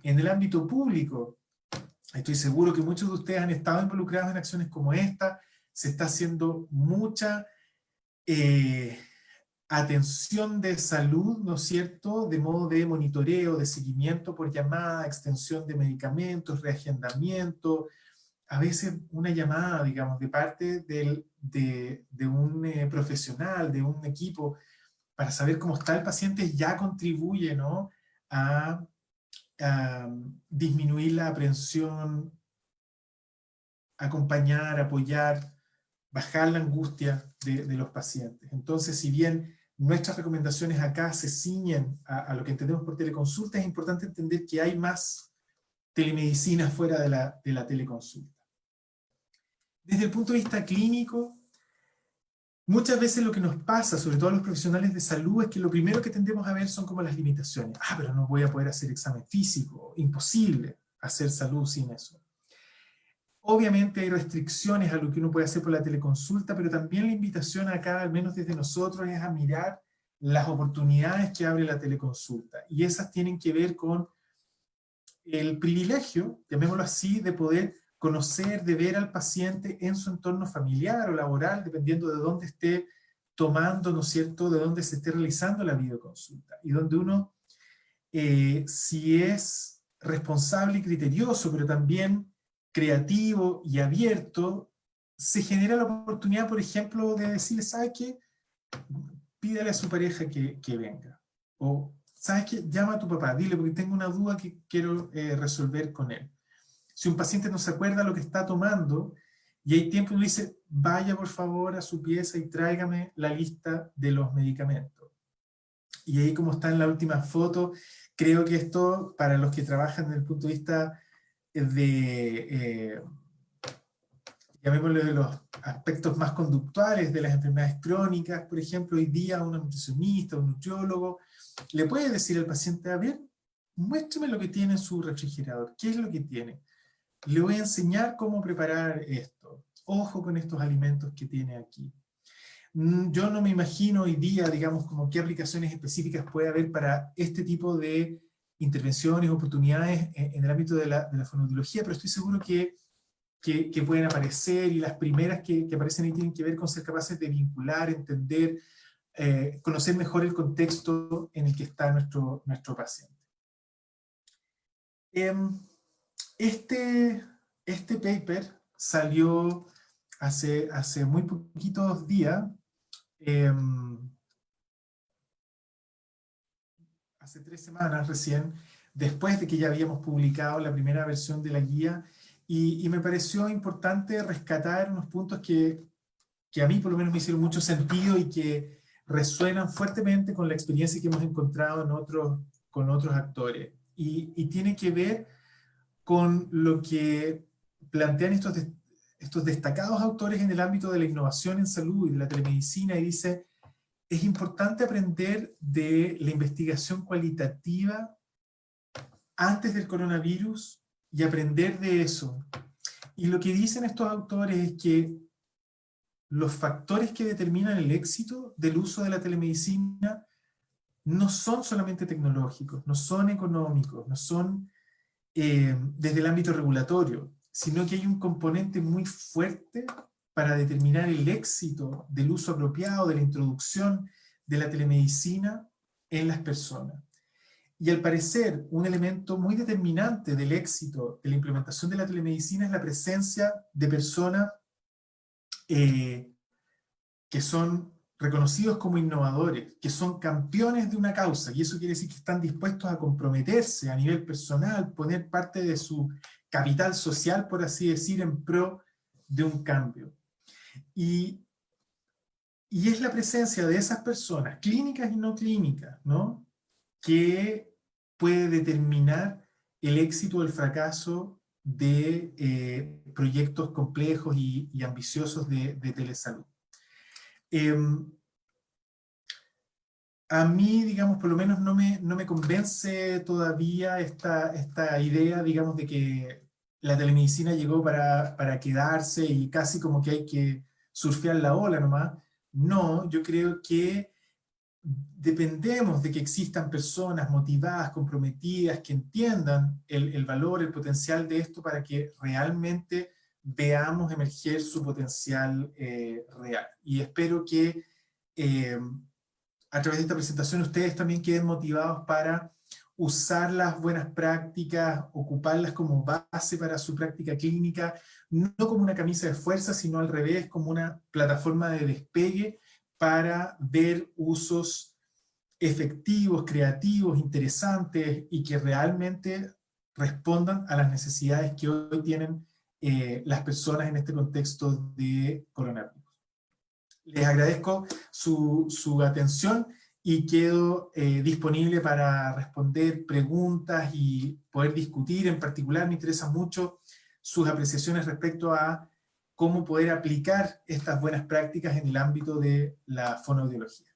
En el ámbito público, estoy seguro que muchos de ustedes han estado involucrados en acciones como esta, se está haciendo mucha atención de salud, ¿no es cierto?, de modo de monitoreo, de seguimiento por llamada, extensión de medicamentos, reagendamiento, a veces una llamada, digamos, de parte de un profesional, de un equipo, para saber cómo está el paciente, ya contribuye, ¿no?, a disminuir la aprensión, acompañar, apoyar, bajar la angustia de los pacientes. Entonces, si bien nuestras recomendaciones acá se ciñen a lo que entendemos por teleconsulta, es importante entender que hay más telemedicina fuera de la teleconsulta. Desde el punto de vista clínico, muchas veces lo que nos pasa, sobre todo a los profesionales de salud, es que lo primero que tendemos a ver son como las limitaciones. Pero no voy a poder hacer examen físico, imposible hacer salud sin eso. Obviamente hay restricciones a lo que uno puede hacer por la teleconsulta, pero también la invitación acá, al menos desde nosotros, es a mirar las oportunidades que abre la teleconsulta. Y esas tienen que ver con el privilegio, llamémoslo así, de poder conocer, de ver al paciente en su entorno familiar o laboral, dependiendo de dónde esté tomando, ¿no es cierto?, de dónde se esté realizando la videoconsulta. Y donde uno, si es responsable y criterioso, pero también creativo y abierto, se genera la oportunidad, por ejemplo, de decirle, ¿sabes qué? Pídale a su pareja que venga. O, ¿sabes qué? Llama a tu papá, dile, porque tengo una duda que quiero resolver con él. Si un paciente no se acuerda lo que está tomando, y hay tiempo, uno dice, vaya por favor a su pieza y tráigame la lista de los medicamentos. Y ahí, como está en la última foto, creo que esto, para los que trabajan desde el punto de vista de, llamémoslo, de los aspectos más conductuales de las enfermedades crónicas, por ejemplo, hoy día un nutricionista, un nutriólogo, le puede decir al paciente, a ver, muéstrame lo que tiene en su refrigerador, ¿qué es lo que tiene? Le voy a enseñar cómo preparar esto, ojo con estos alimentos que tiene aquí. Yo no me imagino hoy día, digamos, como qué aplicaciones específicas puede haber para este tipo de intervenciones, oportunidades en el ámbito de la fonoaudiología, pero estoy seguro que pueden aparecer, y las primeras que aparecen ahí tienen que ver con ser capaces de vincular, entender, conocer mejor el contexto en el que está nuestro paciente. Este paper salió hace muy poquitos días, hace 3 semanas recién, después de que ya habíamos publicado la primera versión de la guía, y me pareció importante rescatar unos puntos que a mí por lo menos me hicieron mucho sentido y que resuenan fuertemente con la experiencia que hemos encontrado con otros actores. Y tiene que ver con lo que plantean estos destacados autores en el ámbito de la innovación en salud y de la telemedicina, y dice, es importante aprender de la investigación cualitativa antes del coronavirus y aprender de eso. Y lo que dicen estos autores es que los factores que determinan el éxito del uso de la telemedicina no son solamente tecnológicos, no son económicos, no son desde el ámbito regulatorio, sino que hay un componente muy fuerte para determinar el éxito del uso apropiado, de la introducción de la telemedicina en las personas. Y al parecer, un elemento muy determinante del éxito de la implementación de la telemedicina es la presencia de personas que son reconocidos como innovadores, que son campeones de una causa, y eso quiere decir que están dispuestos a comprometerse a nivel personal, poner parte de su capital social, por así decir, en pro de un cambio. Y es la presencia de esas personas, clínicas y no clínicas, ¿no?, que puede determinar el éxito o el fracaso de proyectos complejos y ambiciosos de telesalud. a mí, digamos, por lo menos no me convence todavía esta idea, digamos, de que la telemedicina llegó para quedarse y casi como que hay que surfear la ola nomás. No, yo creo que dependemos de que existan personas motivadas, comprometidas, que entiendan el valor, el potencial de esto para que realmente veamos emerger su potencial real. Y espero que eh, a través de esta presentación ustedes también queden motivados para usar las buenas prácticas, ocuparlas como base para su práctica clínica, no como una camisa de fuerza, sino al revés, como una plataforma de despegue para ver usos efectivos, creativos, interesantes y que realmente respondan a las necesidades que hoy tienen las personas en este contexto de coronavirus. Les agradezco su atención y quedo disponible para responder preguntas y poder discutir. En particular me interesan mucho sus apreciaciones respecto a cómo poder aplicar estas buenas prácticas en el ámbito de la fonoaudiología.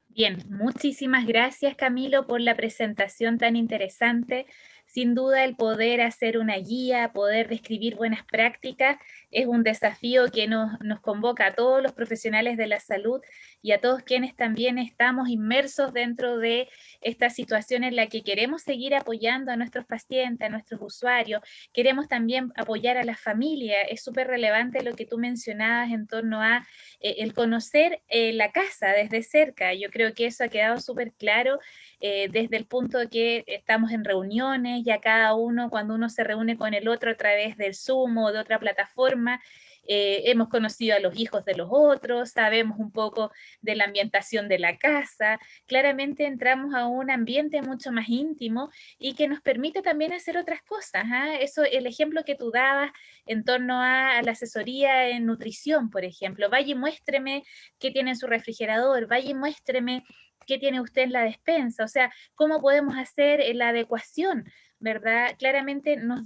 Bien, muchísimas gracias Camilo por la presentación tan interesante. Sin duda el poder hacer una guía, poder describir buenas prácticas es un desafío que nos convoca a todos los profesionales de la salud y a todos quienes también estamos inmersos dentro de esta situación en la que queremos seguir apoyando a nuestros pacientes, a nuestros usuarios, queremos también apoyar a la familia. Es súper relevante lo que tú mencionabas en torno a el conocer la casa desde cerca. Yo creo que eso ha quedado súper claro desde el punto de que estamos en reuniones, ya cada uno, cuando uno se reúne con el otro a través del Zoom o de otra plataforma, hemos conocido a los hijos de los otros, sabemos un poco de la ambientación de la casa, claramente entramos a un ambiente mucho más íntimo y que nos permite también hacer otras cosas. Eso, el ejemplo que tú dabas en torno a la asesoría en nutrición, por ejemplo, vaya y muéstreme qué tiene en su refrigerador, vaya y muéstreme qué tiene usted en la despensa, o sea, cómo podemos hacer la adecuación, ¿verdad? Claramente nos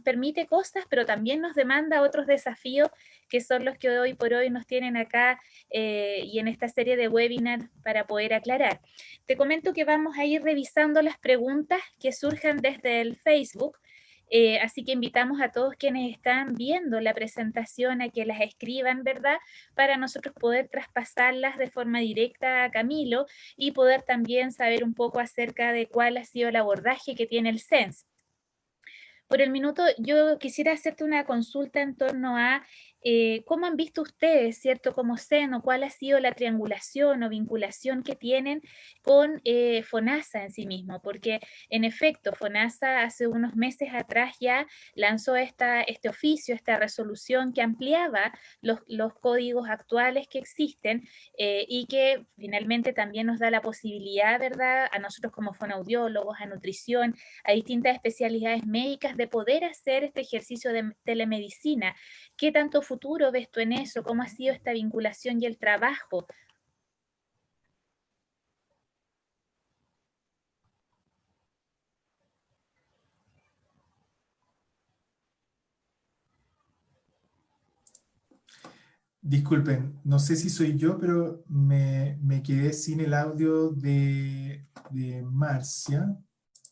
permite cosas, pero también nos demanda otros desafíos que son los que hoy por hoy nos tienen acá y en esta serie de webinars para poder aclarar. Te comento que vamos a ir revisando las preguntas que surjan desde el Facebook. Así que invitamos a todos quienes están viendo la presentación a que las escriban, ¿verdad? Para nosotros poder traspasarlas de forma directa a Camilo y poder también saber un poco acerca de cuál ha sido el abordaje que tiene el CENS. Por el minuto, yo quisiera hacerte una consulta en torno a cómo han visto ustedes, ¿cierto? Como seno, cuál ha sido la triangulación o vinculación que tienen con FONASA en sí mismo, porque en efecto, FONASA hace unos meses atrás ya lanzó este oficio, esta resolución que ampliaba los códigos actuales que existen y que finalmente también nos da la posibilidad, ¿verdad? A nosotros como fonoaudiólogos, a nutrición, a distintas especialidades médicas de poder hacer este ejercicio de telemedicina. ¿Qué tanto futuro ves tú en eso? ¿Cómo ha sido esta vinculación y el trabajo? Disculpen, no sé si soy yo, pero me quedé sin el audio de Marcia.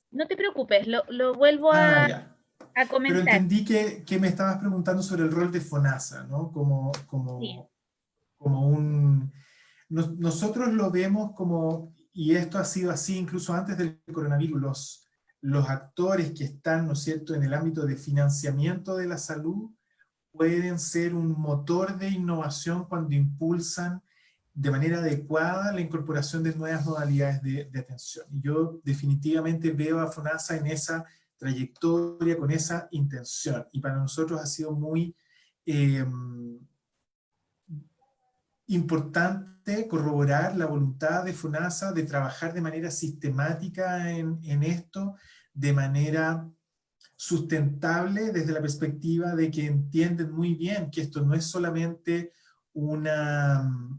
No te preocupes, lo vuelvo Ah, a ya. Pero comentar. entendí que me estabas preguntando sobre el rol de FONASA, ¿no? Sí. Como un... Nosotros lo vemos como, y esto ha sido así incluso antes del coronavirus, los actores que están, ¿no es cierto?, en el ámbito de financiamiento de la salud, pueden ser un motor de innovación cuando impulsan de manera adecuada la incorporación de nuevas modalidades de atención. Y yo definitivamente veo a FONASA en esa trayectoria, con esa intención. Y para nosotros ha sido muy importante corroborar la voluntad de FONASA de trabajar de manera sistemática en esto, de manera sustentable desde la perspectiva de que entienden muy bien que esto no es solamente una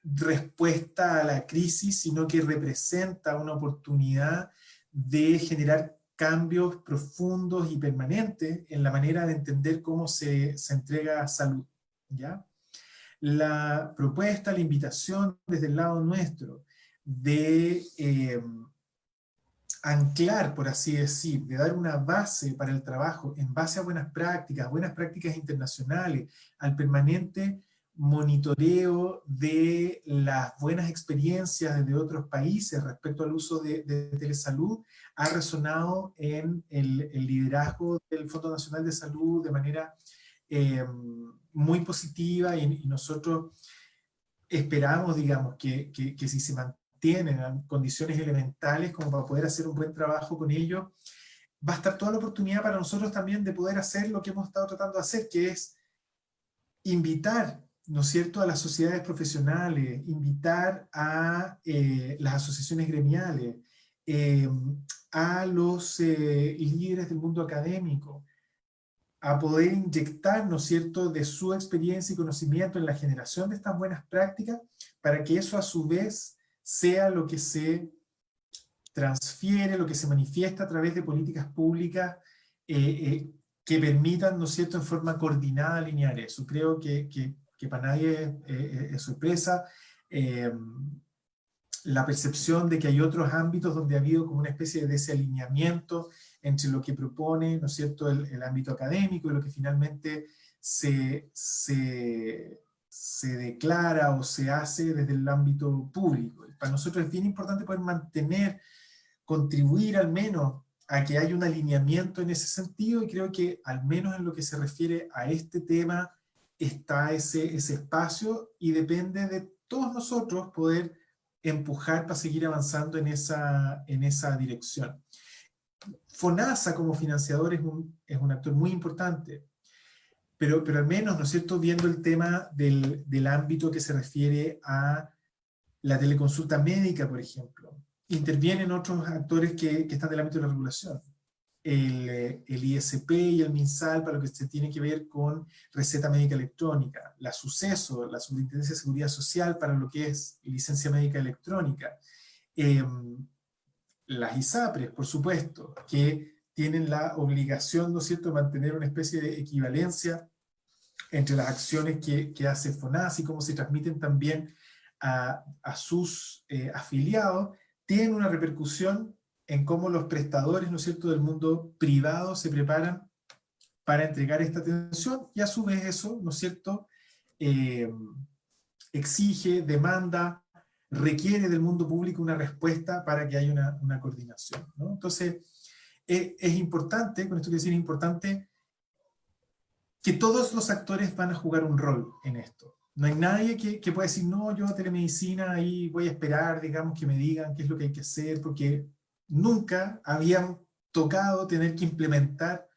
respuesta a la crisis, sino que representa una oportunidad de generar cambios profundos y permanentes en la manera de entender cómo se entrega salud, ¿ya? la propuesta, la invitación desde el lado nuestro de anclar, por así decir, de dar una base para el trabajo en base a buenas prácticas internacionales, al permanente monitoreo de las buenas experiencias de otros países respecto al uso de telesalud, ha resonado en el liderazgo del Fondo Nacional de Salud de manera muy positiva, y nosotros esperamos, digamos, que si se mantienen en condiciones elementales como para poder hacer un buen trabajo con ellos, va a estar toda la oportunidad para nosotros también de poder hacer lo que hemos estado tratando de hacer, que es invitar, ¿no es cierto?, a las sociedades profesionales, invitar a las asociaciones gremiales, a los líderes del mundo académico, a poder inyectar, ¿no es cierto?, de su experiencia y conocimiento en la generación de estas buenas prácticas, para que eso a su vez sea lo que se transfiere, lo que se manifiesta a través de políticas públicas que permitan, ¿no es cierto?, en forma coordinada alinear eso. Creo que para nadie es sorpresa la percepción de que hay otros ámbitos donde ha habido como una especie de desalineamiento entre lo que propone, ¿no es cierto?, el ámbito académico y lo que finalmente se declara o se hace desde el ámbito público. Para nosotros es bien importante poder mantener, contribuir al menos a que haya un alineamiento en ese sentido, y creo que al menos en lo que se refiere a este tema está ese espacio, y depende de todos nosotros poder empujar para seguir avanzando en esa dirección. FONASA como financiador es un actor muy importante, pero al menos, ¿no es cierto?, viendo el tema del ámbito que se refiere a la teleconsulta médica, por ejemplo, intervienen otros actores que están del ámbito de la regulación. El ISP y el MinSal para lo que se tiene que ver con receta médica electrónica, la SUCESO, la Superintendencia de Seguridad Social para lo que es licencia médica electrónica, las ISAPRES, por supuesto, que tienen la obligación, ¿no es cierto?, de mantener una especie de equivalencia entre las acciones que hace FONASA y cómo se transmiten también a sus afiliados, tienen una repercusión en cómo los prestadores, ¿no es cierto?, del mundo privado se preparan para entregar esta atención, y a su vez eso, ¿no es cierto?, exige, demanda, requiere del mundo público una respuesta para que haya una coordinación, ¿no? Entonces, es importante, con esto quiero decir, es importante que todos los actores van a jugar un rol en esto. No hay nadie que pueda decir, no, yo telemedicina, ahí voy a esperar, digamos, que me digan qué es lo que hay que hacer, porque nunca habían tocado tener que implementar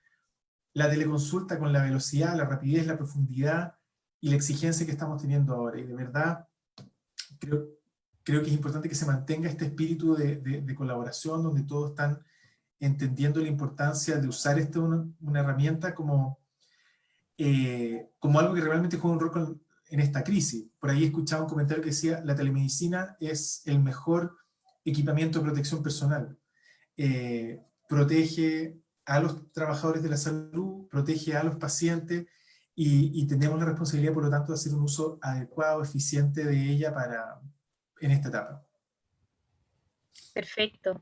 la teleconsulta con la velocidad, la rapidez, la profundidad y la exigencia que estamos teniendo ahora. Y de verdad, creo que es importante que se mantenga este espíritu de colaboración, donde todos están entendiendo la importancia de usar una herramienta como algo que realmente juega un rol en esta crisis. Por ahí escuchaba un comentario que decía, la telemedicina es el mejor equipamiento de protección personal. Protege a los trabajadores de la salud, protege a los pacientes, y tenemos la responsabilidad, por lo tanto, de hacer un uso adecuado, eficiente de ella en esta etapa. Perfecto.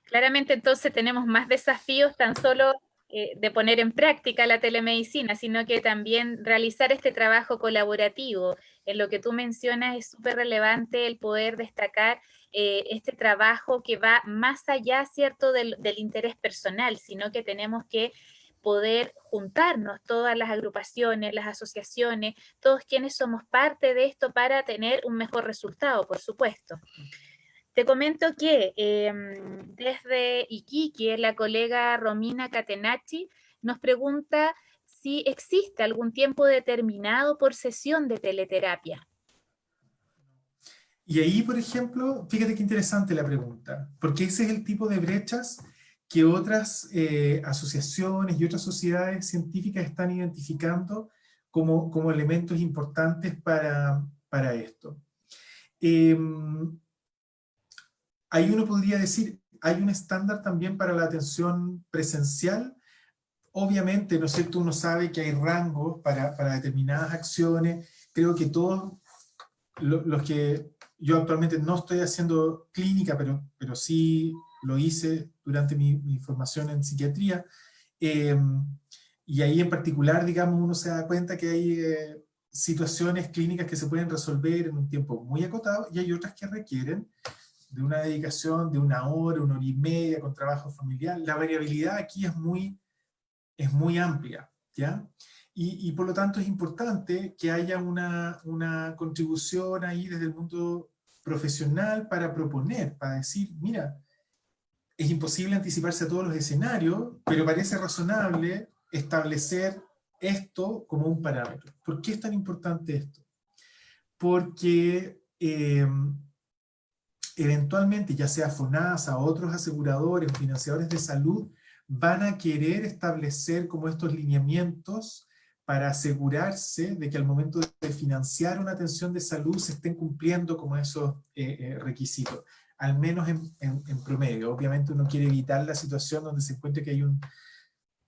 Claramente entonces tenemos más desafíos tan solo de poner en práctica la telemedicina, sino que también realizar este trabajo colaborativo. En lo que tú mencionas es súper relevante el poder destacar este trabajo que va más allá, ¿cierto?, del interés personal, sino que tenemos que poder juntarnos todas las agrupaciones, las asociaciones, todos quienes somos parte de esto para tener un mejor resultado, por supuesto. Te comento que desde Iquique, la colega Romina Catenacci nos pregunta si existe algún tiempo determinado por sesión de teleterapia. Y ahí, por ejemplo, fíjate qué interesante la pregunta, porque ese es el tipo de brechas que otras asociaciones y otras sociedades científicas están identificando como elementos importantes para esto. Ahí uno podría decir, hay un estándar también para la atención presencial. Obviamente, ¿no es cierto?, uno sabe que hay rangos para determinadas acciones creo que todos los que yo actualmente no estoy haciendo clínica, pero sí lo hice durante mi formación en psiquiatría, y ahí en particular, digamos, uno se da cuenta que hay situaciones clínicas que se pueden resolver en un tiempo muy acotado, y hay otras que requieren de una dedicación de 1 hora y media con trabajo familiar. La variabilidad aquí es muy amplia, ¿ya? Y por lo tanto es importante que haya una contribución ahí desde el mundo profesional para proponer, para decir, mira, es imposible anticiparse a todos los escenarios, pero parece razonable establecer esto como un parámetro. ¿Por qué es tan importante esto? Porque eventualmente, ya sea FONASA, otros aseguradores o financiadores de salud, van a querer establecer como estos lineamientos para asegurarse de que al momento de financiar una atención de salud se estén cumpliendo como esos requisitos, al menos en promedio. Obviamente uno quiere evitar la situación donde se encuentre que hay un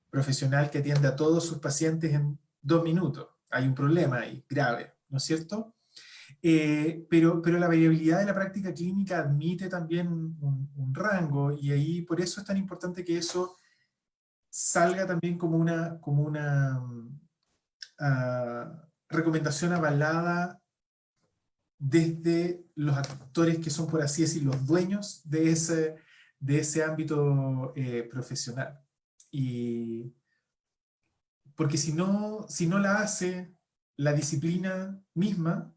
profesional que atiende a todos sus pacientes en 2 minutos. Hay un problema ahí, grave, ¿no es cierto? Pero la variabilidad de la práctica clínica admite también un rango, y ahí por eso es tan importante que eso salga también como una recomendación avalada desde los actores que son, por así decir, los dueños de ese ámbito profesional. Y porque si no la hace la disciplina misma,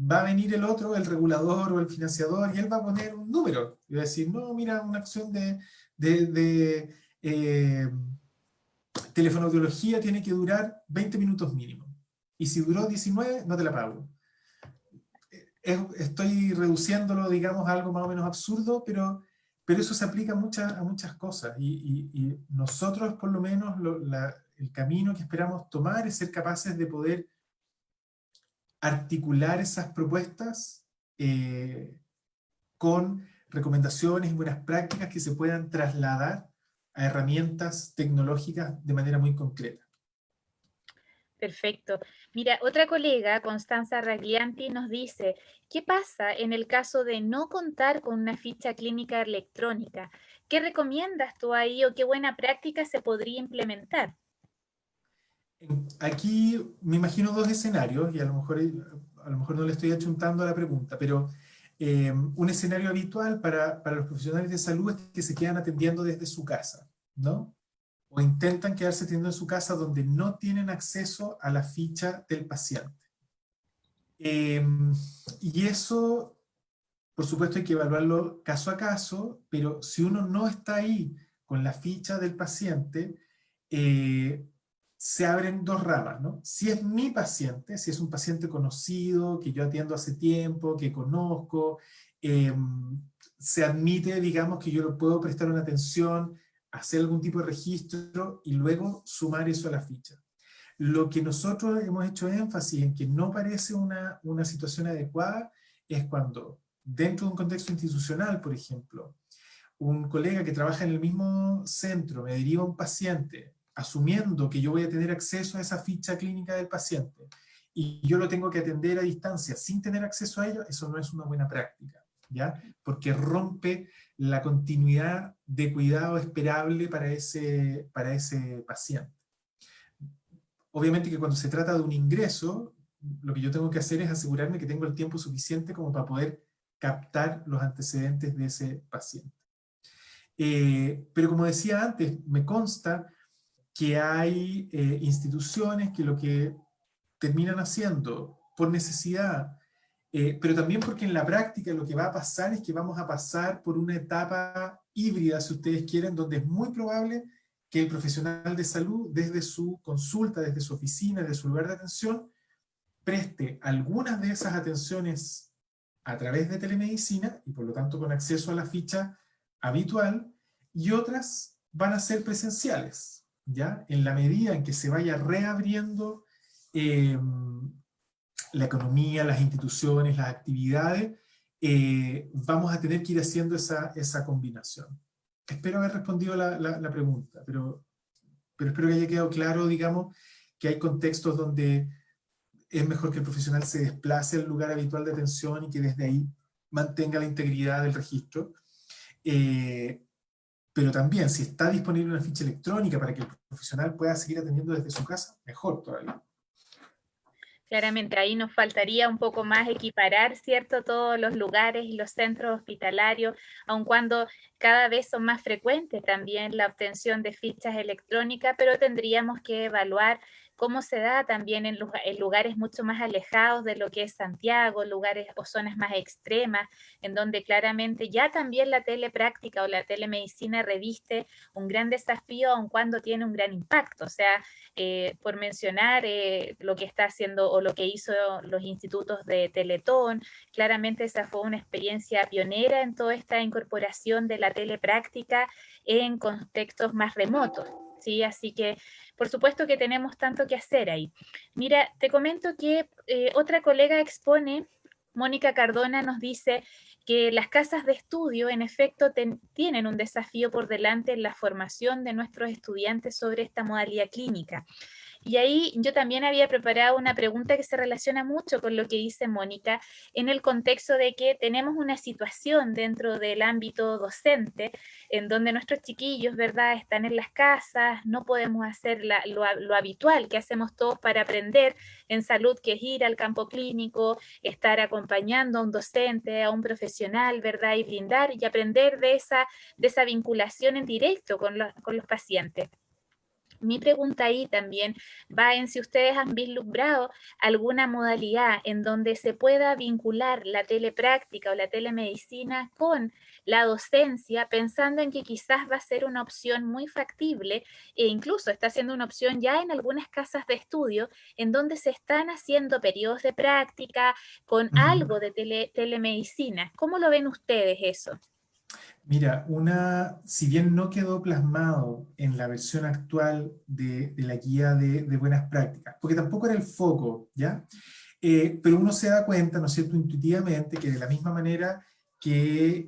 va a venir el otro, el regulador o el financiador, y él va a poner un número. Y va a decir, no, mira, una acción de telefonoaudiología tiene que durar 20 minutos mínimo. Y si duró 19, no te la pago. Estoy reduciéndolo, digamos, a algo más o menos absurdo, pero eso se aplica a muchas cosas. Y nosotros, por lo menos, el camino que esperamos tomar es ser capaces de poder articular esas propuestas con recomendaciones y buenas prácticas que se puedan trasladar a herramientas tecnológicas de manera muy concreta. Perfecto. Mira, otra colega, Constanza Raglianti, nos dice, ¿qué pasa en el caso de no contar con una ficha clínica electrónica? ¿Qué recomiendas tú ahí o qué buena práctica se podría implementar? Aquí me imagino 2 escenarios, y a lo mejor no le estoy achuntando a la pregunta, pero un escenario habitual para los profesionales de salud es que se quedan atendiendo desde su casa, ¿no? O intentan quedarse atendiendo en su casa donde no tienen acceso a la ficha del paciente. Y eso, por supuesto, hay que evaluarlo caso a caso, pero si uno no está ahí con la ficha del paciente, se abren 2 ramas, ¿no? Si es mi paciente, si es un paciente conocido, que yo atiendo hace tiempo, que conozco, se admite, digamos, que yo le puedo prestar una atención, hacer algún tipo de registro y luego sumar eso a la ficha. Lo que nosotros hemos hecho énfasis en que no parece una situación adecuada es cuando, dentro de un contexto institucional, por ejemplo, un colega que trabaja en el mismo centro me deriva a un paciente, asumiendo que yo voy a tener acceso a esa ficha clínica del paciente, y yo lo tengo que atender a distancia sin tener acceso a ello, eso no es una buena práctica, ¿ya? Porque rompe la continuidad de cuidado esperable para ese paciente. Obviamente que cuando se trata de un ingreso, lo que yo tengo que hacer es asegurarme que tengo el tiempo suficiente como para poder captar los antecedentes de ese paciente. Pero como decía antes, me consta que hay instituciones que lo que terminan haciendo por necesidad, pero también porque en la práctica lo que va a pasar es que vamos a pasar por una etapa híbrida, si ustedes quieren, donde es muy probable que el profesional de salud, desde su consulta, desde su oficina, desde su lugar de atención, preste algunas de esas atenciones a través de telemedicina, y por lo tanto con acceso a la ficha habitual, y otras van a ser presenciales, ¿ya? En la medida en que se vaya reabriendo la economía, las instituciones, las actividades, vamos a tener que ir haciendo esa combinación. Espero haber respondido la pregunta, pero espero que haya quedado claro, digamos, que hay contextos donde es mejor que el profesional se desplace al lugar habitual de atención y que desde ahí mantenga la integridad del registro. Pero también, si está disponible una ficha electrónica para que el profesional pueda seguir atendiendo desde su casa, mejor todavía. Claramente ahí nos faltaría un poco más equiparar, ¿cierto? Todos los lugares y los centros hospitalarios, aun cuando cada vez son más frecuentes también la obtención de fichas electrónicas, pero tendríamos que evaluar cómo se da también en lugares mucho más alejados de lo que es Santiago, lugares o zonas más extremas, en donde claramente ya también la telepráctica o la telemedicina reviste un gran desafío, aun cuando tiene un gran impacto. O sea, por mencionar lo que está haciendo o lo que hizo los institutos de Teletón, claramente esa fue una experiencia pionera en toda esta incorporación de la telepráctica en contextos más remotos. ¿Sí? Así que, por supuesto que tenemos tanto que hacer ahí. Mira, te comento que otra colega expone, Mónica Cardona, nos dice que las casas de estudio, en efecto, tienen un desafío por delante en la formación de nuestros estudiantes sobre esta modalidad clínica. Y ahí yo también había preparado una pregunta que se relaciona mucho con lo que dice Mónica, en el contexto de que tenemos una situación dentro del ámbito docente, en donde nuestros chiquillos, ¿verdad?, están en las casas, no podemos hacer lo habitual que hacemos todos para aprender en salud, que es ir al campo clínico, estar acompañando a un docente, a un profesional, ¿verdad?, y brindar y aprender de esa vinculación en directo con los pacientes. Mi pregunta ahí también va en si ustedes han vislumbrado alguna modalidad en donde se pueda vincular la telepráctica o la telemedicina con la docencia, pensando en que quizás va a ser una opción muy factible e incluso está siendo una opción ya en algunas casas de estudio en donde se están haciendo periodos de práctica con algo de telemedicina. ¿Cómo lo ven ustedes eso? Mira, si bien no quedó plasmado en la versión actual de la guía de buenas prácticas, porque tampoco era el foco, ¿ya? Pero uno se da cuenta, ¿no es cierto?, intuitivamente, que de la misma manera que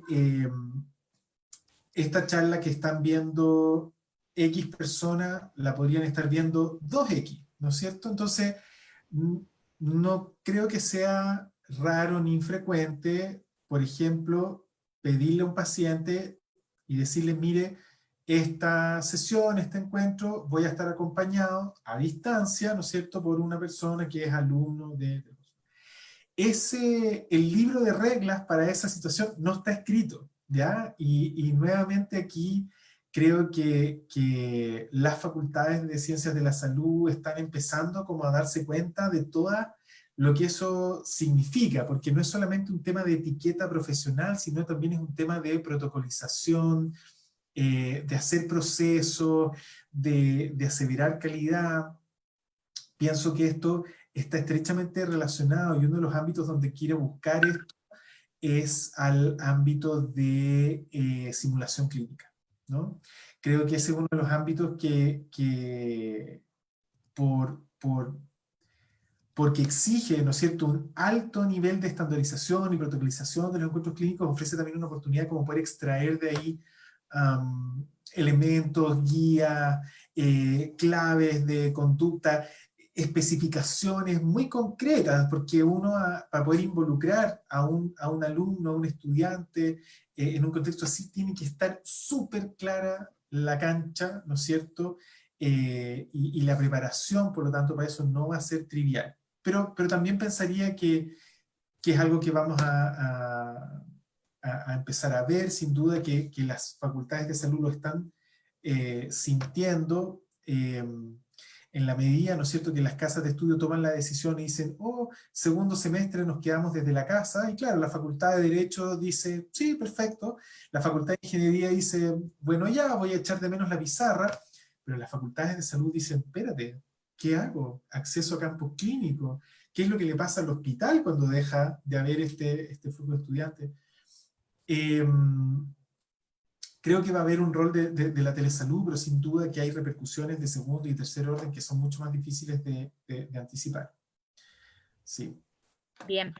esta charla que están viendo X personas, la podrían estar viendo 2X, ¿no es cierto? Entonces, no creo que sea raro ni infrecuente, por ejemplo, pedirle a un paciente y decirle, mire, esta sesión, este encuentro, voy a estar acompañado a distancia, ¿no es cierto?, por una persona que es alumno de... El libro de reglas para esa situación no está escrito, ¿ya? Y nuevamente aquí creo que las facultades de ciencias de la salud están empezando como a darse cuenta de toda lo que eso significa, porque no es solamente un tema de etiqueta profesional, sino también es un tema de protocolización, de hacer procesos, de aseverar calidad. Pienso que esto está estrechamente relacionado y uno de los ámbitos donde quiero buscar esto es al ámbito de simulación clínica, ¿no? Creo que ese es uno de los ámbitos que porque exige, ¿no es cierto?, un alto nivel de estandarización y protocolización de los encuentros clínicos, ofrece también una oportunidad como poder extraer de ahí elementos, guías, claves de conducta, especificaciones muy concretas, porque uno para poder involucrar a un alumno, a un estudiante, en un contexto así, tiene que estar súper clara la cancha, ¿no es cierto?, y la preparación, por lo tanto, para eso no va a ser trivial. Pero también pensaría que es algo que vamos a empezar a ver, sin duda que las facultades de salud lo están sintiendo, en la medida, ¿no es cierto?, que las casas de estudio toman la decisión y dicen, oh, segundo semestre nos quedamos desde la casa, y claro, la facultad de Derecho dice, sí, perfecto, la facultad de Ingeniería dice, bueno, ya voy a echar de menos la pizarra, pero las facultades de salud dicen, espérate, ¿qué hago? Acceso a campus clínicos, ¿qué es lo que le pasa al hospital cuando deja de haber este flujo de estudiantes? Creo que va a haber un rol de la telesalud, pero sin duda que hay repercusiones de segundo y tercer orden que son mucho más difíciles de anticipar. Sí. Bien.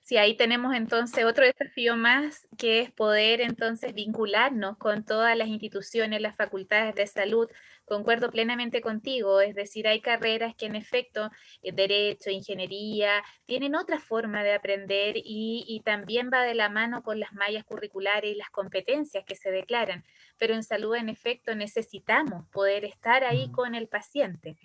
Sí, ahí tenemos entonces otro desafío más, que es poder entonces vincularnos con todas las instituciones, las facultades de salud. Concuerdo plenamente contigo, es decir, hay carreras que en efecto, derecho, ingeniería, tienen otra forma de aprender y también va de la mano con las mallas curriculares y las competencias que se declaran. Pero en salud, en efecto, necesitamos poder estar ahí con el paciente.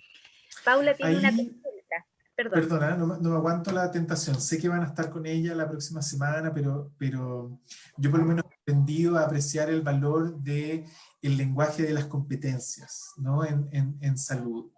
Paula tiene una Ahí, consulta, perdón. perdona, no me aguanto la tentación. Sé que van a estar con ella la próxima semana, pero yo por lo menos he aprendido a apreciar el valor del lenguaje de las competencias, ¿no? En salud.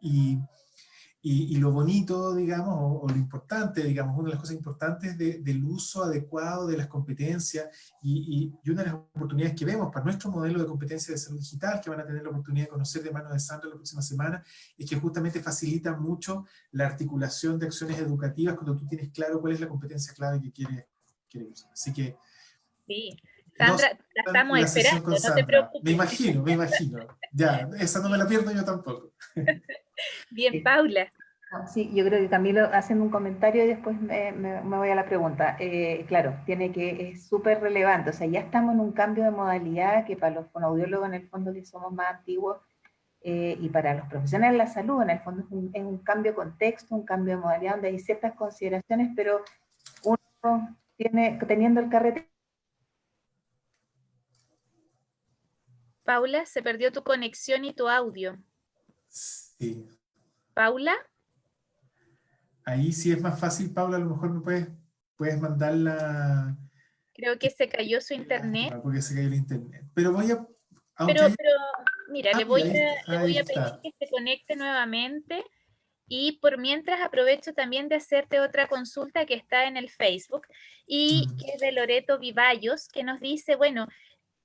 Y lo bonito, digamos, o lo importante, digamos, una de las cosas importantes del uso adecuado de las competencias y una de las oportunidades que vemos para nuestro modelo de competencia de salud digital, que van a tener la oportunidad de conocer de mano de Sandra la próxima semana, es que justamente facilita mucho la articulación de acciones educativas cuando tú tienes claro cuál es la competencia clave que quieres usar. Así que Sí, no se Sandra, la pierdan estamos la sesión esperando, con no te Sandra. Me preocupes. imagino, me imagino. Ya, esa no me la pierdo yo tampoco. Bien, Sí. Paula. Sí, yo creo que Camilo haciendo un comentario y después me voy a la pregunta. Claro, es súper relevante, o sea, ya estamos en un cambio de modalidad que para los fonoaudiólogos en el fondo que somos más antiguos y para los profesionales de la salud en el fondo es un cambio de contexto, un cambio de modalidad donde hay ciertas consideraciones, pero uno teniendo el carrete. Paula, se perdió tu conexión y tu audio. Sí. Paula, Ahí sí es más fácil, Paula, a lo mejor me puedes mandar la... creo que se cayó su Qué internet, lástima, porque se cayó el internet. Pero voy a... Aunque pero, haya... pero mira, Ah, ya, le ahí voy a pedir está. que se conecte nuevamente y por mientras aprovecho también de hacerte otra consulta que está en el Facebook y Mm. que es de Loreto Vivallos, que nos dice, bueno,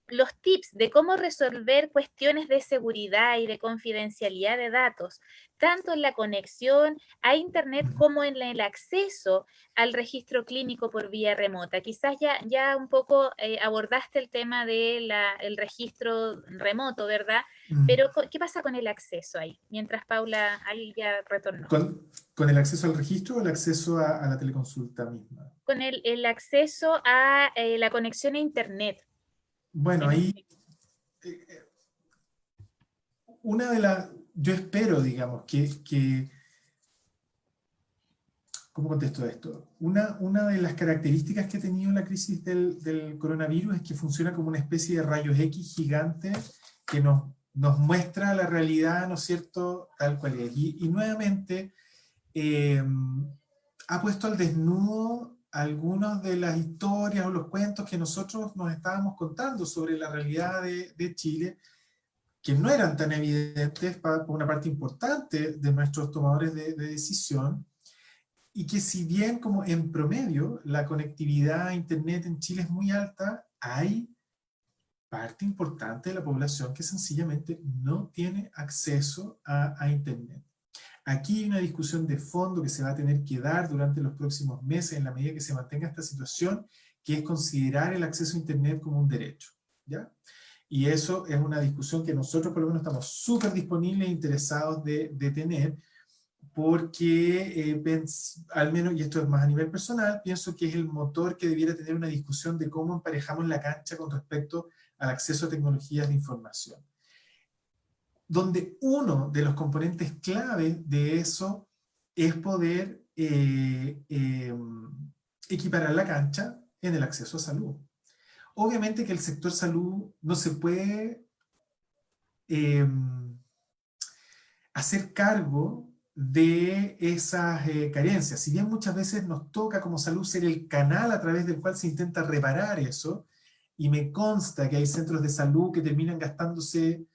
los tips de cómo resolver cuestiones de seguridad y de confidencialidad de datos, tanto en la conexión a Internet como en el acceso al registro clínico por vía remota. Quizás ya un poco abordaste el tema del registro remoto, ¿verdad? Mm. Pero, ¿qué pasa con el acceso ahí? Mientras Paula ahí ya retornó. ¿Con el acceso al registro o el acceso a la teleconsulta misma? Con el acceso a la conexión a Internet. Bueno, En ahí efecto. eh, una de las... Yo espero, digamos, ¿cómo contesto esto? Una de las características que ha tenido la crisis del coronavirus es que funciona como una especie de rayos X gigante que nos muestra la realidad, ¿no es cierto?, tal cual es. Y nuevamente ha puesto al desnudo algunas de las historias o los cuentos que nosotros nos estábamos contando sobre la realidad de Chile, que no eran tan evidentes para una parte importante de nuestros tomadores de decisión, y que si bien como en promedio la conectividad a Internet en Chile es muy alta, hay parte importante de la población que sencillamente no tiene acceso a Internet. Aquí hay una discusión de fondo que se va a tener que dar durante los próximos meses en la medida que se mantenga esta situación, que es considerar el acceso a Internet como un derecho, ¿ya? Y eso es una discusión que nosotros por lo menos estamos súper disponibles e interesados de tener, porque al menos, y esto es más a nivel personal, pienso que es el motor que debiera tener una discusión de cómo emparejamos la cancha con respecto al acceso a tecnologías de información, donde uno de los componentes clave de eso es poder equiparar la cancha en el acceso a salud. Obviamente que el sector salud no se puede hacer cargo de esas carencias. Si bien muchas veces nos toca como salud ser el canal a través del cual se intenta reparar eso, y me consta que hay centros de salud que terminan gastándose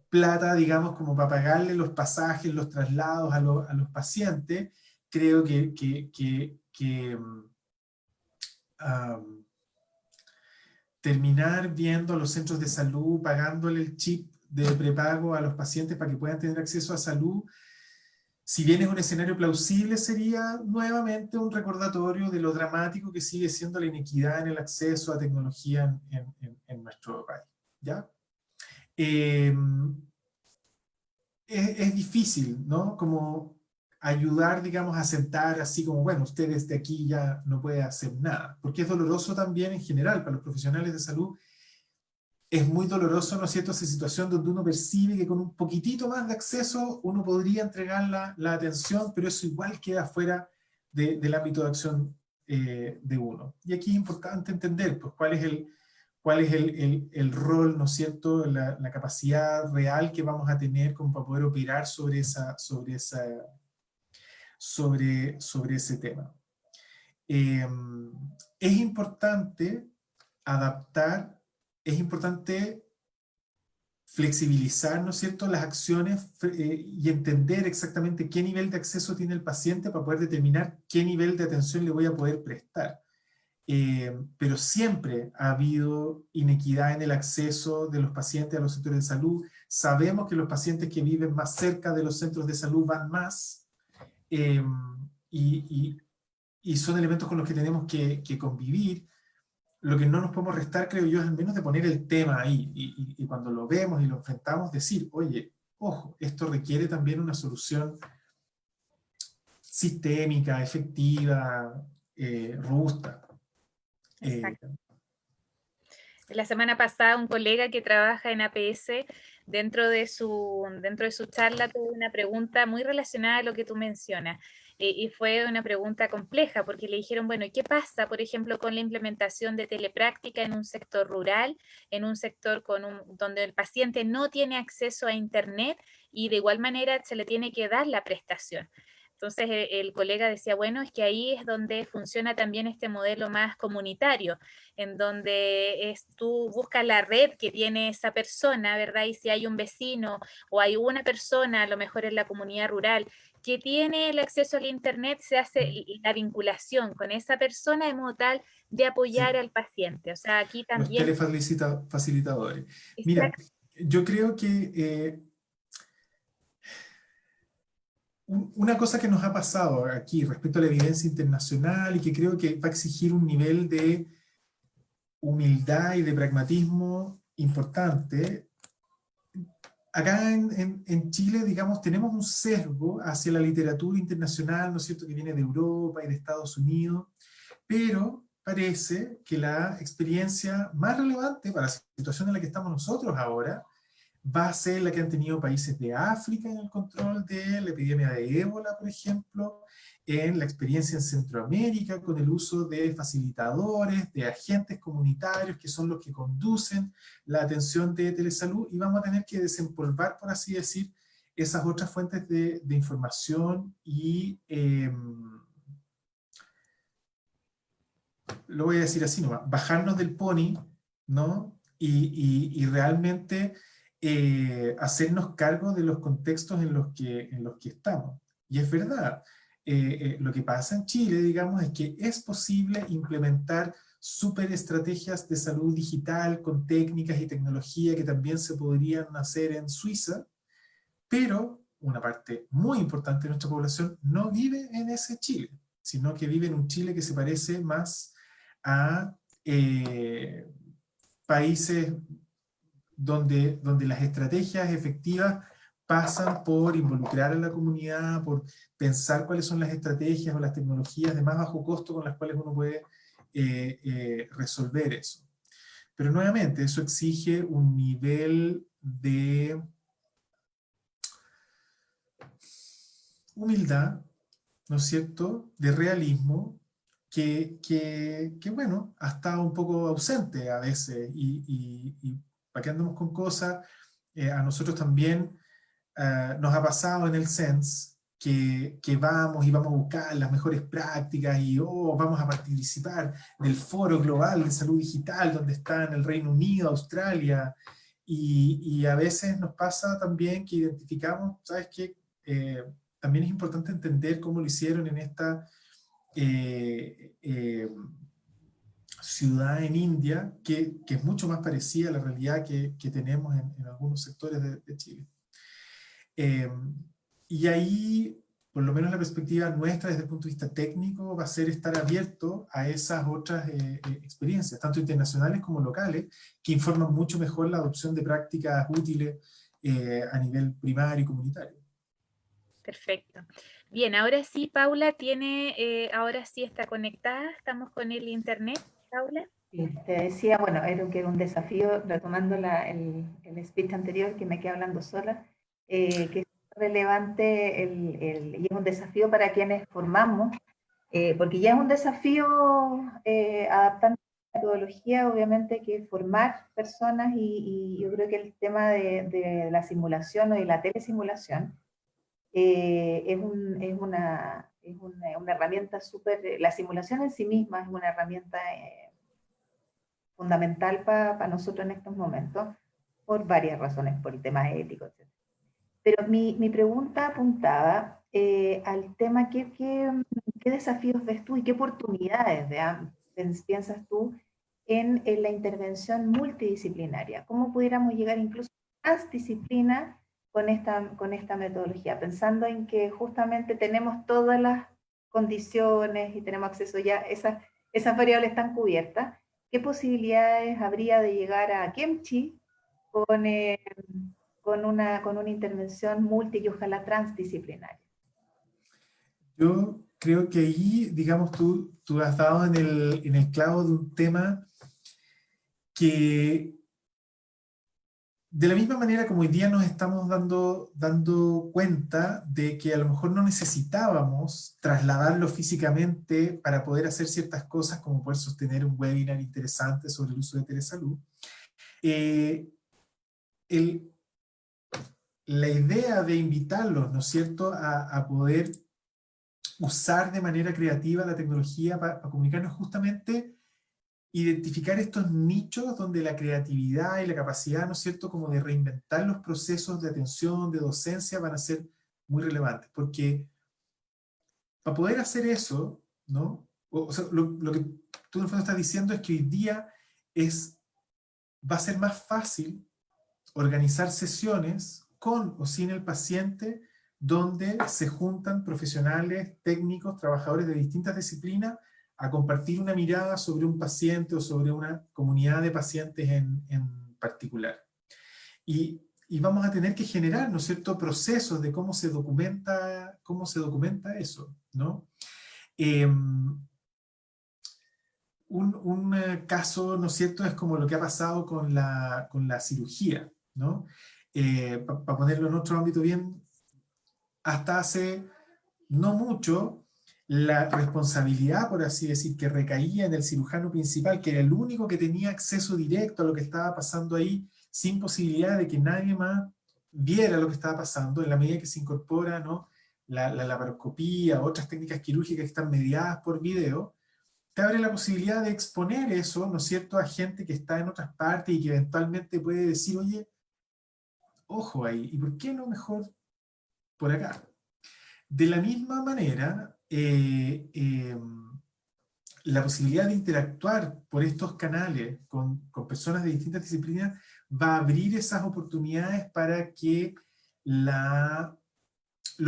plata, digamos, como para pagarle los pasajes, los traslados a los pacientes, creo que terminar viendo a los centros de salud, pagándole el chip de prepago a los pacientes para que puedan tener acceso a salud, si bien es un escenario plausible, sería nuevamente un recordatorio de lo dramático que sigue siendo la inequidad en el acceso a tecnología en nuestro país, ¿ya? Es difícil, ¿no? Como ayudar, digamos, a sentar así como, bueno, usted desde aquí ya no puede hacer nada, porque es doloroso también en general para los profesionales de salud. Es muy doloroso, ¿no es cierto?, esa situación donde uno percibe que con un poquitito más de acceso uno podría entregar la atención, pero eso igual queda fuera del ámbito de acción de uno. Y aquí es importante entender, pues, cuál es el rol, ¿no es cierto?, la capacidad real que vamos a tener como para poder operar sobre ese tema. Es importante adaptar, es importante flexibilizar, ¿no es cierto?, las acciones y entender exactamente qué nivel de acceso tiene el paciente para poder determinar qué nivel de atención le voy a poder prestar. Pero siempre ha habido inequidad en el acceso de los pacientes a los sectores de salud. Sabemos que los pacientes que viven más cerca de los centros de salud van más, y son elementos con los que tenemos que convivir. Lo que no nos podemos restar, creo yo, es al menos de poner el tema ahí, y cuando lo vemos y lo enfrentamos, decir, oye, ojo, esto requiere también una solución sistémica, efectiva, robusta. Exacto. La semana pasada un colega que trabaja en APS, dentro de su charla, tuvo una pregunta muy relacionada a lo que tú mencionas. Y fue una pregunta compleja, porque le dijeron, bueno, ¿y qué pasa, por ejemplo, con la implementación de telepráctica en un sector rural, en un sector donde el paciente no tiene acceso a Internet y de igual manera se le tiene que dar la prestación? Entonces el colega decía, bueno, es que ahí es donde funciona también este modelo más comunitario, en donde tú buscas la red que tiene esa persona, ¿verdad? Y si hay un vecino o hay una persona, a lo mejor en la comunidad rural, que tiene el acceso al Internet, se hace la vinculación con esa persona de modo tal de apoyar al paciente. O sea, aquí también... Los telefacilitadores. Mira, yo creo que una cosa que nos ha pasado aquí respecto a la evidencia internacional y que creo que va a exigir un nivel de humildad y de pragmatismo importante. Acá en Chile, digamos, tenemos un sesgo hacia la literatura internacional, ¿no es cierto?, que viene de Europa y de Estados Unidos, pero parece que la experiencia más relevante para la situación en la que estamos nosotros ahora va a ser la que han tenido países de África en el control de la epidemia de ébola, por ejemplo, en la experiencia en Centroamérica con el uso de facilitadores, de agentes comunitarios que son los que conducen la atención de telesalud, y vamos a tener que desempolvar, por así decir, esas otras fuentes de información y lo voy a decir así nomás, bajarnos del pony, ¿no? Y realmente hacernos cargo de los contextos en los que estamos. Y es verdad, lo que pasa en Chile, digamos, es que es posible implementar súper estrategias de salud digital con técnicas y tecnología que también se podrían hacer en Suiza, pero una parte muy importante de nuestra población no vive en ese Chile, sino que vive en un Chile que se parece más a países donde las estrategias efectivas pasan por involucrar a la comunidad, por pensar cuáles son las estrategias o las tecnologías de más bajo costo con las cuales uno puede resolver eso. Pero nuevamente, eso exige un nivel de humildad, ¿no es cierto?, de realismo, que bueno, ha estado un poco ausente a veces, y para qué andamos con cosas, a nosotros también nos ha pasado en el SENS que vamos a buscar las mejores prácticas y vamos a participar del Foro Global de Salud Digital, donde están el Reino Unido, Australia, y a veces nos pasa también que identificamos, ¿sabes qué? También es importante entender cómo lo hicieron en esta ciudad en India, que es mucho más parecida a la realidad que tenemos en algunos sectores de Chile. Y ahí, por lo menos la perspectiva nuestra desde el punto de vista técnico, va a ser estar abierto a esas otras experiencias, tanto internacionales como locales, que informan mucho mejor la adopción de prácticas útiles a nivel primario y comunitario. Perfecto. Bien, ahora sí, Paula ahora sí está conectada, estamos con el internet, Paula. Y te decía, bueno, era que era un desafío, retomando el speech anterior, que me quedé hablando sola, que es relevante y es un desafío para quienes formamos, porque ya es un desafío adaptar la metodología, obviamente, que formar personas y yo creo que el tema de la simulación o de la telesimulación una herramienta súper, la simulación en sí misma es una herramienta fundamental para nosotros en estos momentos, por varias razones, por el tema ético, etc. Pero mi pregunta apuntaba al tema, ¿qué desafíos ves tú y qué oportunidades piensas tú en la intervención multidisciplinaria? ¿Cómo pudiéramos llegar incluso a más disciplina con esta metodología? Pensando en que justamente tenemos todas las condiciones y tenemos acceso ya, esas variables están cubiertas. ¿Qué posibilidades habría de llegar a Kemchi con, con una intervención multi y ojalá transdisciplinaria? Yo creo que ahí, digamos, tú has dado en el clavo de un tema que, de la misma manera como hoy día nos estamos dando cuenta de que a lo mejor no necesitábamos trasladarlo físicamente para poder hacer ciertas cosas, como poder sostener un webinar interesante sobre el uso de telesalud, eh, el, la idea de invitarlos, ¿no es cierto?, a poder usar de manera creativa la tecnología para comunicarnos, justamente identificar estos nichos donde la creatividad y la capacidad, ¿no es cierto?, como de reinventar los procesos de atención, de docencia, van a ser muy relevantes, porque para poder hacer eso, ¿no? O sea, lo que tú en el fondo estás diciendo es que hoy día va a ser más fácil organizar sesiones con o sin el paciente, donde se juntan profesionales, técnicos, trabajadores de distintas disciplinas a compartir una mirada sobre un paciente o sobre una comunidad de pacientes en particular. Y vamos a tener que generar, ¿no es cierto?, procesos de cómo se documenta eso, ¿no? Un caso, ¿no es cierto?, es como lo que ha pasado con la cirugía, ¿no? Para ponerlo en otro ámbito bien, hasta hace no mucho, la responsabilidad, por así decir, que recaía en el cirujano principal, que era el único que tenía acceso directo a lo que estaba pasando ahí, sin posibilidad de que nadie más viera lo que estaba pasando, en la medida que se incorpora, ¿no?, la laparoscopía, otras técnicas quirúrgicas que están mediadas por video, te abre la posibilidad de exponer eso, ¿no es cierto?, a gente que está en otras partes y que eventualmente puede decir, oye, ojo ahí, ¿y por qué no mejor por acá? De la misma manera, la posibilidad de interactuar por estos canales con personas de distintas disciplinas va a abrir esas oportunidades para que los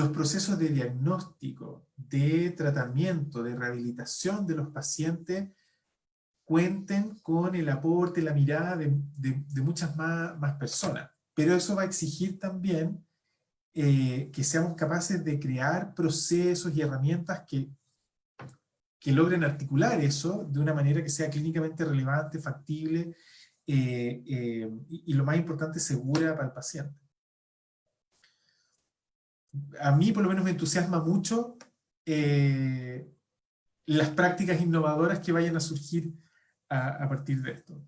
procesos de diagnóstico, de tratamiento, de rehabilitación de los pacientes cuenten con el aporte, la mirada de muchas más personas. Pero eso va a exigir también que seamos capaces de crear procesos y herramientas que logren articular eso de una manera que sea clínicamente relevante, factible y lo más importante, segura para el paciente. A mí por lo menos me entusiasma mucho las prácticas innovadoras que vayan a surgir a partir de esto.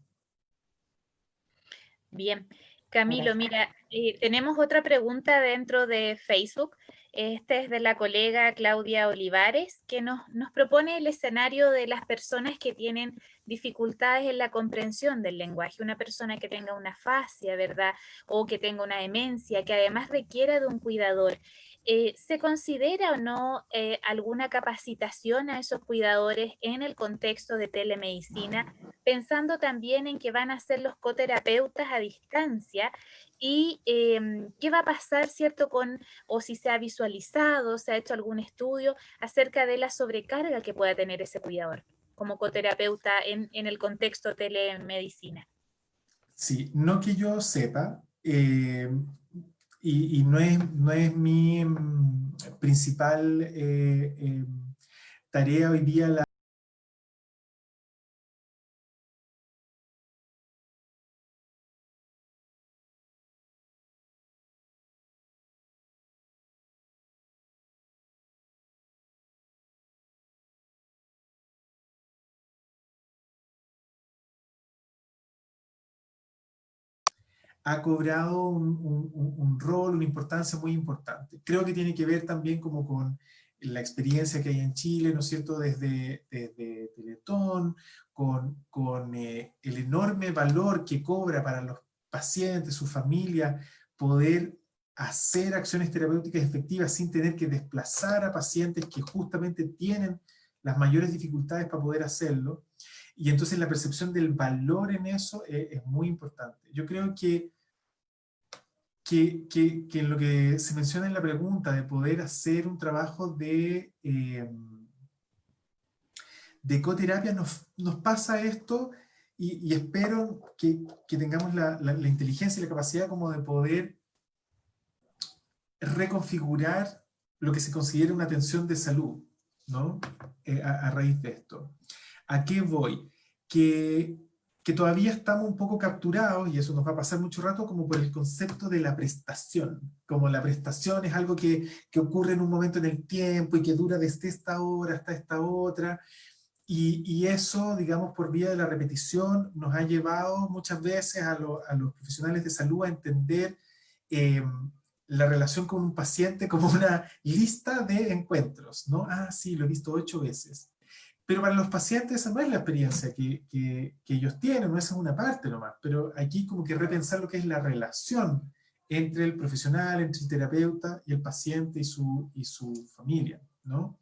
Bien, Camilo, mira, tenemos otra pregunta dentro de Facebook. Esta es de la colega Claudia Olivares, que nos propone el escenario de las personas que tienen dificultades en la comprensión del lenguaje. Una persona que tenga una afasia, ¿verdad? O que tenga una demencia, que además requiera de un cuidador. ¿Se considera o no alguna capacitación a esos cuidadores en el contexto de telemedicina, pensando también en que van a ser los coterapeutas a distancia y qué va a pasar, ¿cierto?, o si se ha visualizado, se ha hecho algún estudio acerca de la sobrecarga que pueda tener ese cuidador como coterapeuta en el contexto telemedicina? Sí, no que yo sepa, y no es mi principal tarea hoy día ha cobrado un rol, una importancia muy importante. Creo que tiene que ver también como con la experiencia que hay en Chile, ¿no es cierto?, desde Teletón, con el enorme valor que cobra para los pacientes, su familia, poder hacer acciones terapéuticas efectivas sin tener que desplazar a pacientes que justamente tienen las mayores dificultades para poder hacerlo. Y entonces la percepción del valor en eso es muy importante. Yo creo que en lo que se menciona en la pregunta de poder hacer un trabajo de ecoterapia, nos pasa esto y espero que tengamos la inteligencia y la capacidad como de poder reconfigurar lo que se considera una atención de salud, ¿no? A raíz de esto. ¿A qué voy? Que todavía estamos un poco capturados, y eso nos va a pasar mucho rato, como por el concepto de la prestación. Como la prestación es algo que ocurre en un momento en el tiempo y que dura desde esta hora hasta esta otra, y eso, digamos, por vía de la repetición, nos ha llevado muchas veces a los profesionales de salud a entender la relación con un paciente como una lista de encuentros, ¿no? Ah, sí, lo he visto 8 veces. Pero para los pacientes esa no es la experiencia que ellos tienen, no, esa es una parte nomás, pero aquí como que repensar lo que es la relación entre el profesional, entre el terapeuta y el paciente y su familia, ¿no?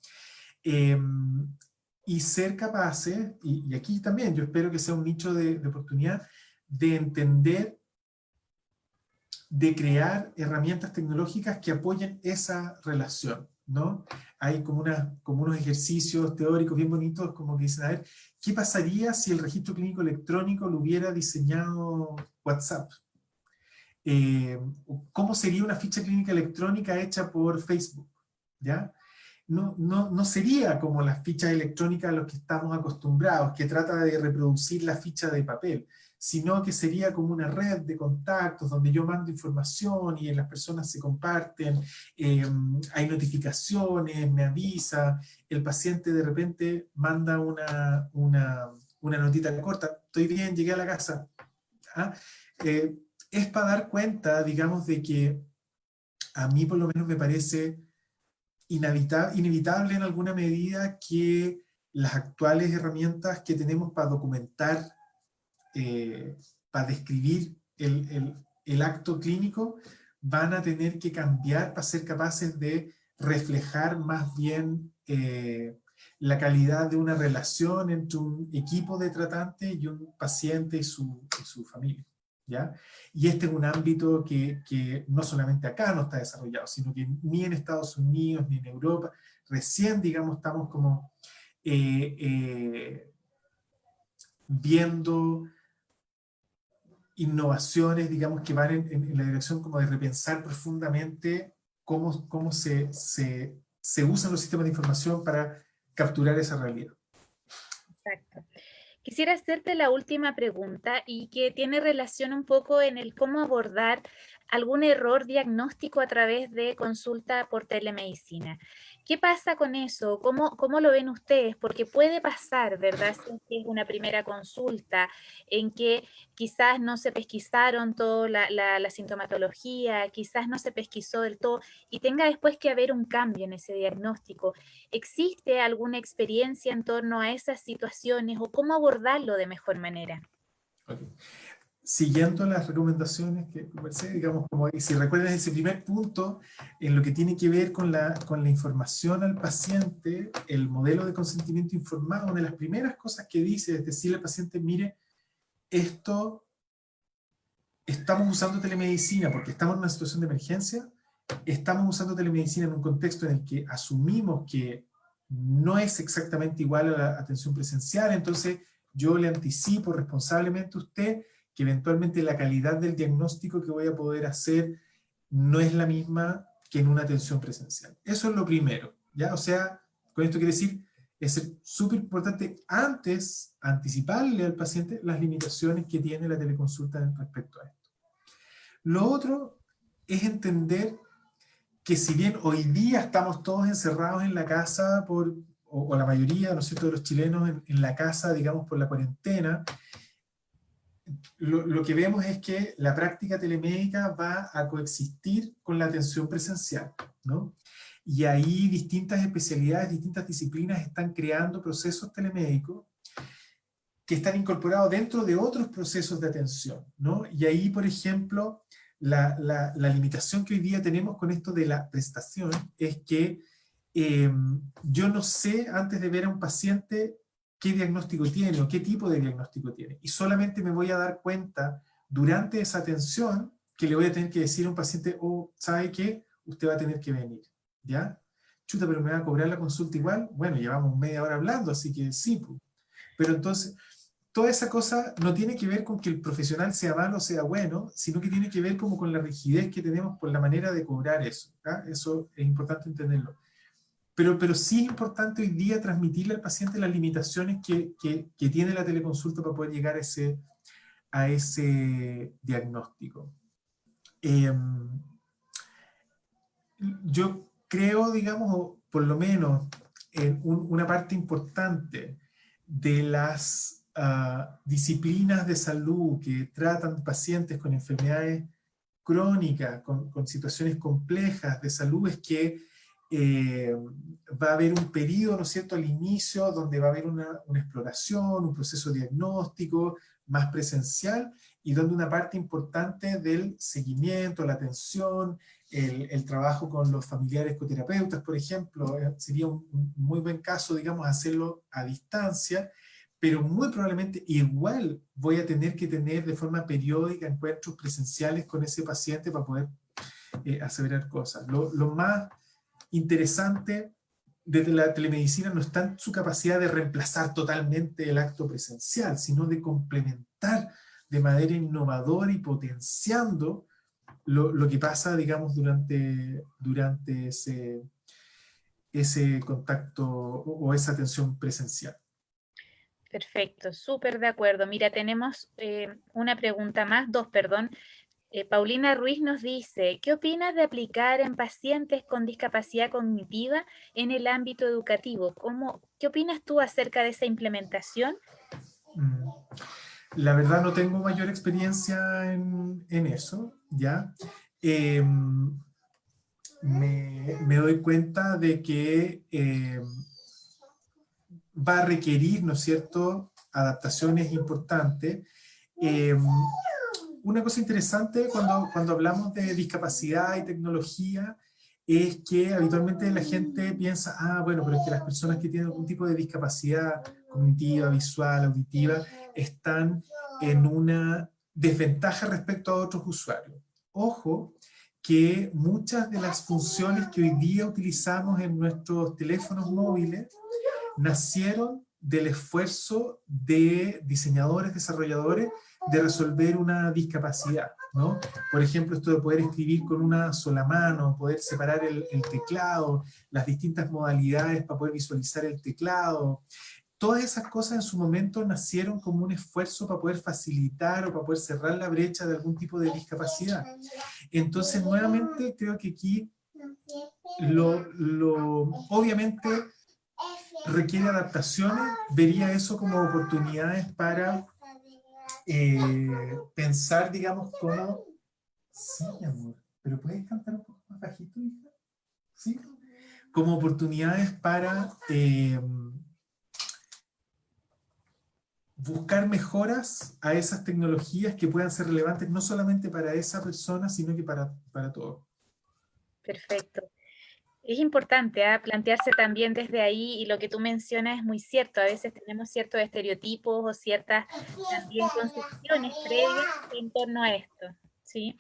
Y ser capaces, y aquí también yo espero que sea un nicho de oportunidad, de entender, de crear herramientas tecnológicas que apoyen esa relación, ¿no? Hay como unos ejercicios teóricos bien bonitos, como que dicen, a ver, ¿qué pasaría si el registro clínico electrónico lo hubiera diseñado WhatsApp? ¿Cómo sería una ficha clínica electrónica hecha por Facebook? ¿Ya? No sería como las fichas electrónicas a las que estamos acostumbrados, que trata de reproducir la ficha de papel, sino que sería como una red de contactos donde yo mando información y las personas se comparten, hay notificaciones, me avisa, el paciente de repente manda una notita corta, estoy bien, llegué a la casa. ¿Ah? Es para dar cuenta, digamos, de que a mí por lo menos me parece inevitable en alguna medida que las actuales herramientas que tenemos para documentar, para describir el acto clínico, van a tener que cambiar para ser capaces de reflejar más bien la calidad de una relación entre un equipo de tratantes y un paciente y su familia. ¿Ya? Y este es un ámbito que no solamente acá no está desarrollado, sino que ni en Estados Unidos ni en Europa, recién, digamos, estamos como viendo innovaciones, digamos, que van en la dirección como de repensar profundamente cómo se usan los sistemas de información para capturar esa realidad. Exacto. Quisiera hacerte la última pregunta y que tiene relación un poco en el cómo abordar algún error diagnóstico a través de consulta por telemedicina. ¿Qué pasa con eso? ¿Cómo lo ven ustedes? Porque puede pasar, ¿verdad? Si es una primera consulta en que quizás no se pesquisaron toda la sintomatología, quizás no se pesquisó del todo y tenga después que haber un cambio en ese diagnóstico. ¿Existe alguna experiencia en torno a esas situaciones o cómo abordarlo de mejor manera? Okay. Siguiendo las recomendaciones que conversé, digamos, como si recuerdan ese primer punto, en lo que tiene que ver con la información al paciente, el modelo de consentimiento informado, una de las primeras cosas que dice es decirle al paciente, mire, esto, estamos usando telemedicina porque estamos en una situación de emergencia, estamos usando telemedicina en un contexto en el que asumimos que no es exactamente igual a la atención presencial, entonces yo le anticipo responsablemente a usted que eventualmente la calidad del diagnóstico que voy a poder hacer no es la misma que en una atención presencial. Eso es lo primero, ¿ya? O sea, con esto quiere decir, es súper importante antes anticiparle al paciente las limitaciones que tiene la teleconsulta respecto a esto. Lo otro es entender que si bien hoy día estamos todos encerrados en la casa, o la mayoría, ¿no es cierto?, de los chilenos en la casa, digamos, por la cuarentena, lo que vemos es que la práctica telemédica va a coexistir con la atención presencial, ¿no? Y ahí distintas especialidades, distintas disciplinas están creando procesos telemédicos que están incorporados dentro de otros procesos de atención, ¿no? Y ahí, por ejemplo, la limitación que hoy día tenemos con esto de la prestación es que yo no sé antes de ver a un paciente qué diagnóstico tiene o qué tipo de diagnóstico tiene. Y solamente me voy a dar cuenta durante esa atención que le voy a tener que decir a un paciente, oh, ¿sabe qué? Usted va a tener que venir, ¿ya? Chuta, pero me va a cobrar la consulta igual. Bueno, llevamos media hora hablando, así que sí. Pues. Pero entonces, toda esa cosa no tiene que ver con que el profesional sea malo o sea bueno, sino que tiene que ver como con la rigidez que tenemos por la manera de cobrar eso. ¿Ya? Eso es importante entenderlo. Pero sí es importante hoy día transmitirle al paciente las limitaciones que tiene la teleconsulta para poder llegar a ese diagnóstico. Yo creo, digamos, o por lo menos una parte importante de las disciplinas de salud que tratan pacientes con enfermedades crónicas, con situaciones complejas de salud, es que va a haber un periodo, ¿no es cierto?, al inicio, donde va a haber una exploración, un proceso diagnóstico más presencial, y donde una parte importante del seguimiento, la atención, el trabajo con los familiares coterapeutas, por ejemplo, sería un muy buen caso, digamos, hacerlo a distancia, pero muy probablemente igual voy a tener que tener de forma periódica encuentros presenciales con ese paciente para poder aseverar cosas. Lo más interesante de la telemedicina no está en su capacidad de reemplazar totalmente el acto presencial, sino de complementar de manera innovadora y potenciando lo que pasa, digamos, durante ese contacto o esa atención presencial. Perfecto, súper de acuerdo. Mira, tenemos una pregunta más, dos, perdón. Paulina Ruiz nos dice, ¿qué opinas de aplicar en pacientes con discapacidad cognitiva en el ámbito educativo? ¿Qué opinas tú acerca de esa implementación? La verdad no tengo mayor experiencia en eso, ¿ya? Me doy cuenta de que va a requerir, ¿no es cierto?, adaptaciones importantes. Una cosa interesante cuando hablamos de discapacidad y tecnología es que habitualmente la gente piensa, bueno, pero es que las personas que tienen algún tipo de discapacidad cognitiva, visual, auditiva, están en una desventaja respecto a otros usuarios. Ojo, que muchas de las funciones que hoy día utilizamos en nuestros teléfonos móviles nacieron del esfuerzo de diseñadores, desarrolladores, de resolver una discapacidad, ¿no? Por ejemplo, esto de poder escribir con una sola mano, poder separar el teclado, las distintas modalidades para poder visualizar el teclado. Todas esas cosas en su momento nacieron como un esfuerzo para poder facilitar o para poder cerrar la brecha de algún tipo de discapacidad. Entonces, nuevamente, creo que aquí obviamente requiere adaptaciones, vería eso como oportunidades para pensar, digamos, cómo... Sí, amor, pero ¿puedes cantar un poco más bajito, hija? Sí. Como oportunidades para buscar mejoras a esas tecnologías que puedan ser relevantes no solamente para esa persona, sino que para todos. Perfecto. Es importante plantearse también desde ahí, y lo que tú mencionas es muy cierto. A veces tenemos ciertos estereotipos o ciertas también concepciones previas en torno a esto, ¿sí?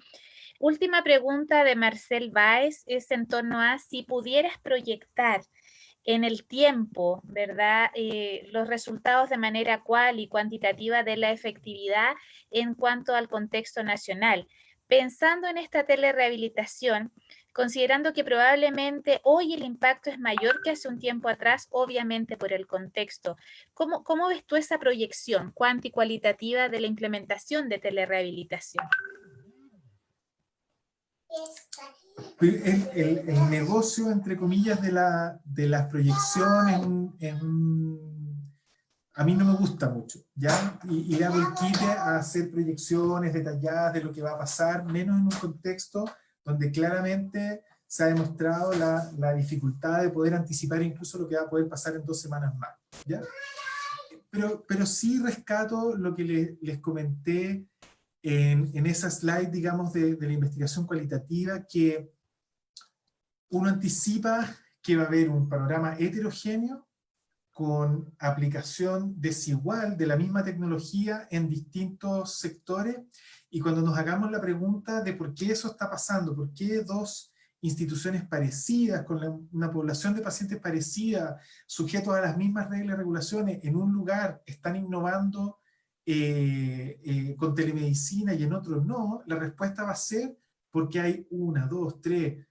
Última pregunta de Marcel Báez es en torno a si pudieras proyectar en el tiempo, ¿verdad? Los resultados de manera cual y cuantitativa de la efectividad en cuanto al contexto nacional. Pensando en esta telerehabilitación, considerando que probablemente hoy el impacto es mayor que hace un tiempo atrás, obviamente por el contexto, ¿cómo ves tú esa proyección cuántica y cualitativa de la implementación de telerehabilitación? El negocio, entre comillas, de las proyecciones a mí no me gusta mucho, ¿ya? Y le hago el quite a hacer proyecciones detalladas de lo que va a pasar, menos en un contexto donde claramente se ha demostrado la dificultad de poder anticipar incluso lo que va a poder pasar en 2 semanas más, ¿ya? Pero sí rescato lo que les comenté en esa slide, digamos, de la investigación cualitativa, que uno anticipa que va a haber un panorama heterogéneo con aplicación desigual de la misma tecnología en distintos sectores, y cuando nos hagamos la pregunta de por qué eso está pasando, por qué dos instituciones parecidas, con una población de pacientes parecida, sujetos a las mismas reglas y regulaciones, en un lugar están innovando con telemedicina y en otro no, la respuesta va a ser porque hay 1, 2, 3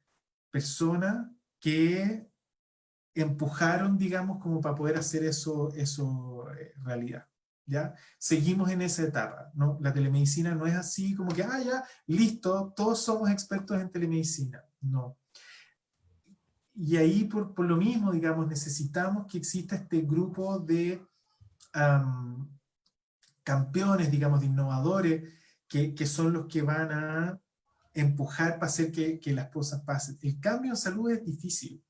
personas que empujaron, digamos, como para poder hacer eso realidad, ¿ya? Seguimos en esa etapa, ¿no? La telemedicina no es así como que, ya, listo, todos somos expertos en telemedicina, no. Y ahí, por lo mismo, digamos, necesitamos que exista este grupo de campeones, digamos, de innovadores, que son los que van a empujar para hacer que las cosas pasen. El cambio en salud es difícil.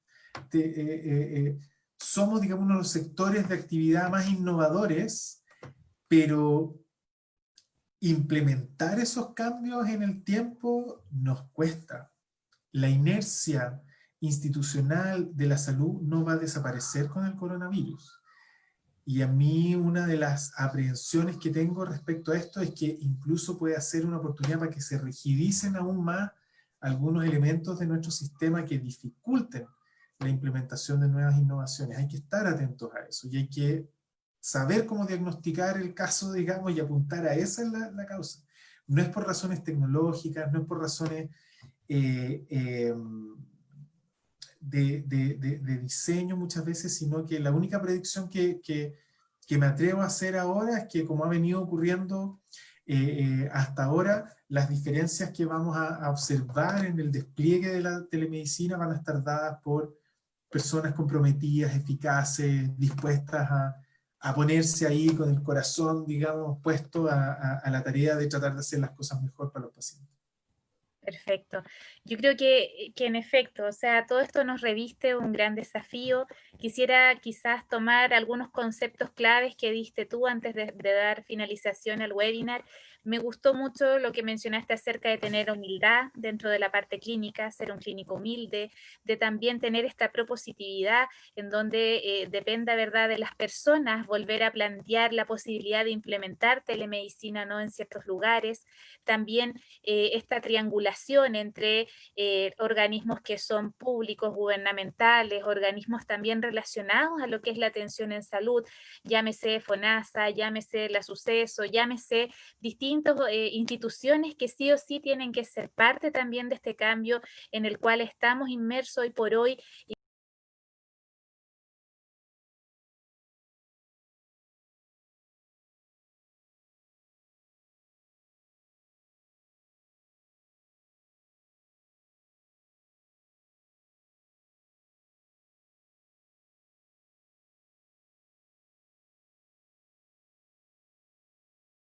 Somos, digamos, uno de los sectores de actividad más innovadores, pero implementar esos cambios en el tiempo nos cuesta. La inercia institucional de la salud no va a desaparecer con el coronavirus. Y a mí una de las aprehensiones que tengo respecto a esto es que incluso puede ser una oportunidad para que se rigidicen aún más algunos elementos de nuestro sistema que dificulten la implementación de nuevas innovaciones. Hay que estar atentos a eso y hay que saber cómo diagnosticar el caso, digamos, y apuntar a esa es la causa. No es por razones tecnológicas, no es por razones de diseño muchas veces, sino que la única predicción que me atrevo a hacer ahora es que, como ha venido ocurriendo hasta ahora, las diferencias que vamos a observar en el despliegue de la telemedicina van a estar dadas por personas comprometidas, eficaces, dispuestas a ponerse ahí con el corazón, digamos, puesto a la tarea de tratar de hacer las cosas mejor para los pacientes. Perfecto. Yo creo que en efecto, o sea, todo esto nos reviste un gran desafío. Quisiera quizás tomar algunos conceptos claves que diste tú antes de dar finalización al webinar. Me gustó mucho lo que mencionaste acerca de tener humildad dentro de la parte clínica, ser un clínico humilde, de también tener esta propositividad en donde dependa, ¿verdad?, de las personas volver a plantear la posibilidad de implementar telemedicina, ¿no?, en ciertos lugares. También esta triangulación entre organismos que son públicos, gubernamentales, organismos también relacionados a lo que es la atención en salud, llámese FONASA, llámese la Suceso, llámese distintas instituciones que sí o sí tienen que ser parte también de este cambio en el cual estamos inmersos hoy por hoy.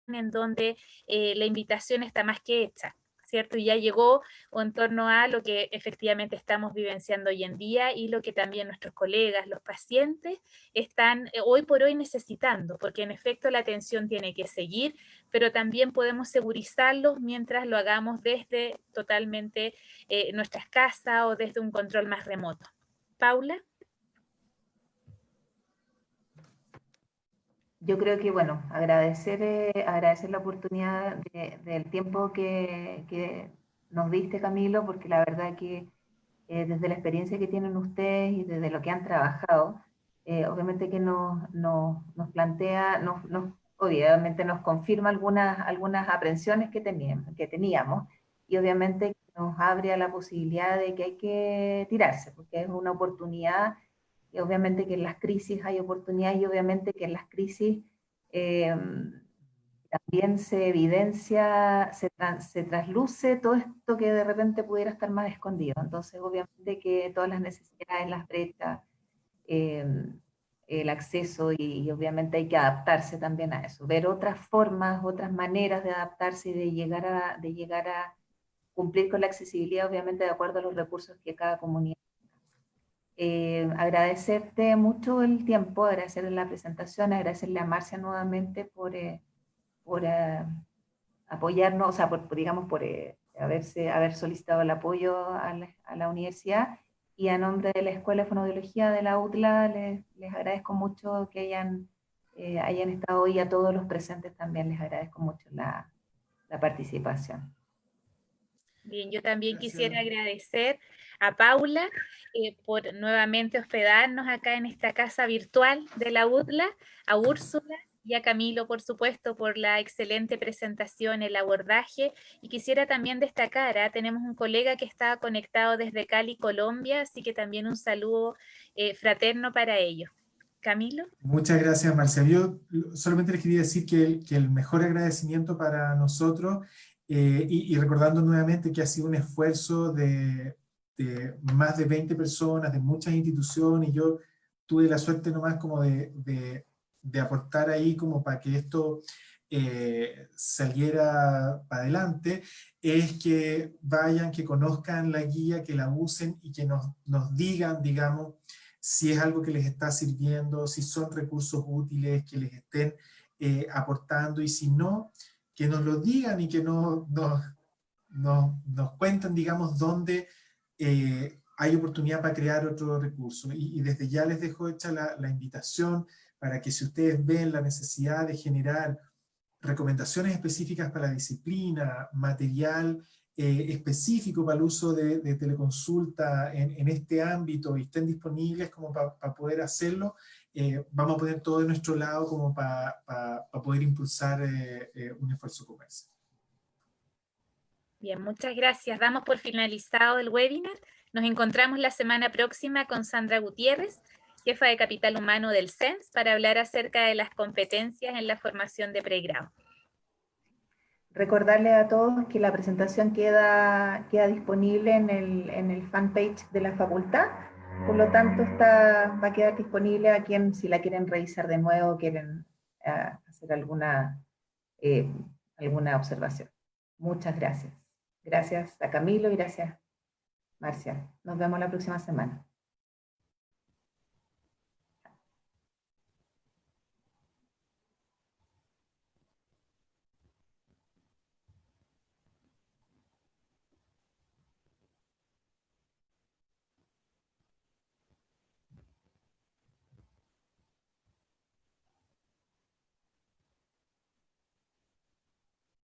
En donde la invitación está más que hecha, ¿cierto? Y ya llegó en torno a lo que efectivamente estamos vivenciando hoy en día y lo que también nuestros colegas, los pacientes, están hoy por hoy necesitando, porque en efecto la atención tiene que seguir, pero también podemos segurizarlos mientras lo hagamos desde totalmente nuestras casas o desde un control más remoto. Paula. Yo creo que, bueno, agradecer la oportunidad del tiempo que nos diste, Camilo, porque la verdad que desde la experiencia que tienen ustedes y desde lo que han trabajado, obviamente que nos plantea, obviamente nos confirma algunas aprensiones que teníamos, y obviamente nos abre a la posibilidad de que hay que tirarse, porque es una oportunidad, y obviamente que en las crisis hay oportunidad, y obviamente que en las crisis también se evidencia, se trasluce todo esto que de repente pudiera estar más escondido. Entonces, obviamente que todas las necesidades, las brechas, el acceso, y obviamente hay que adaptarse también a eso, ver otras formas, otras maneras de adaptarse y de llegar a cumplir con la accesibilidad, obviamente de acuerdo a los recursos que cada comunidad. Agradecerte mucho el tiempo, agradecerle la presentación, agradecerle a Marcia nuevamente por apoyarnos, o sea, digamos, por haber solicitado el apoyo a la universidad, y a nombre de la Escuela de Fonoaudiología de la UTLA les agradezco mucho que hayan estado hoy, a todos los presentes también les agradezco mucho la participación. Bien, yo también Gracias. quisiera agradecer a Paula por nuevamente hospedarnos acá en esta casa virtual de la UTLA, a Úrsula y a Camilo, por supuesto, por la excelente presentación, el abordaje. Y quisiera también destacar, tenemos un colega que está conectado desde Cali, Colombia, así que también un saludo fraterno para ellos. Camilo. Muchas gracias, Marcia. Yo solamente les quería decir que el mejor agradecimiento para nosotros, y recordando nuevamente que ha sido un esfuerzo de más de 20 personas, de muchas instituciones, y yo tuve la suerte nomás como de aportar ahí como para que esto saliera para adelante, es que vayan, que conozcan la guía, que la usen y que nos digan, digamos, si es algo que les está sirviendo, si son recursos útiles que les estén aportando, y si no, que nos lo digan y que nos cuenten, digamos, dónde hay oportunidad para crear otro recurso. Y desde ya les dejo hecha la invitación para que, si ustedes ven la necesidad de generar recomendaciones específicas para la disciplina, material específico para el uso de teleconsulta en este ámbito, y estén disponibles como para poder hacerlo, vamos a poner todo de nuestro lado como para poder impulsar un esfuerzo como ese. Bien, muchas gracias. Damos por finalizado el webinar. Nos encontramos la semana próxima con Sandra Gutiérrez, jefa de Capital Humano del CENS, para hablar acerca de las competencias en la formación de pregrado. Recordarle a todos que la presentación queda disponible en el fanpage de la facultad, por lo tanto va a quedar disponible a quien, si la quieren revisar de nuevo, quieren hacer alguna observación. Muchas gracias. Gracias a Camilo y gracias, Marcia. Nos vemos la próxima semana.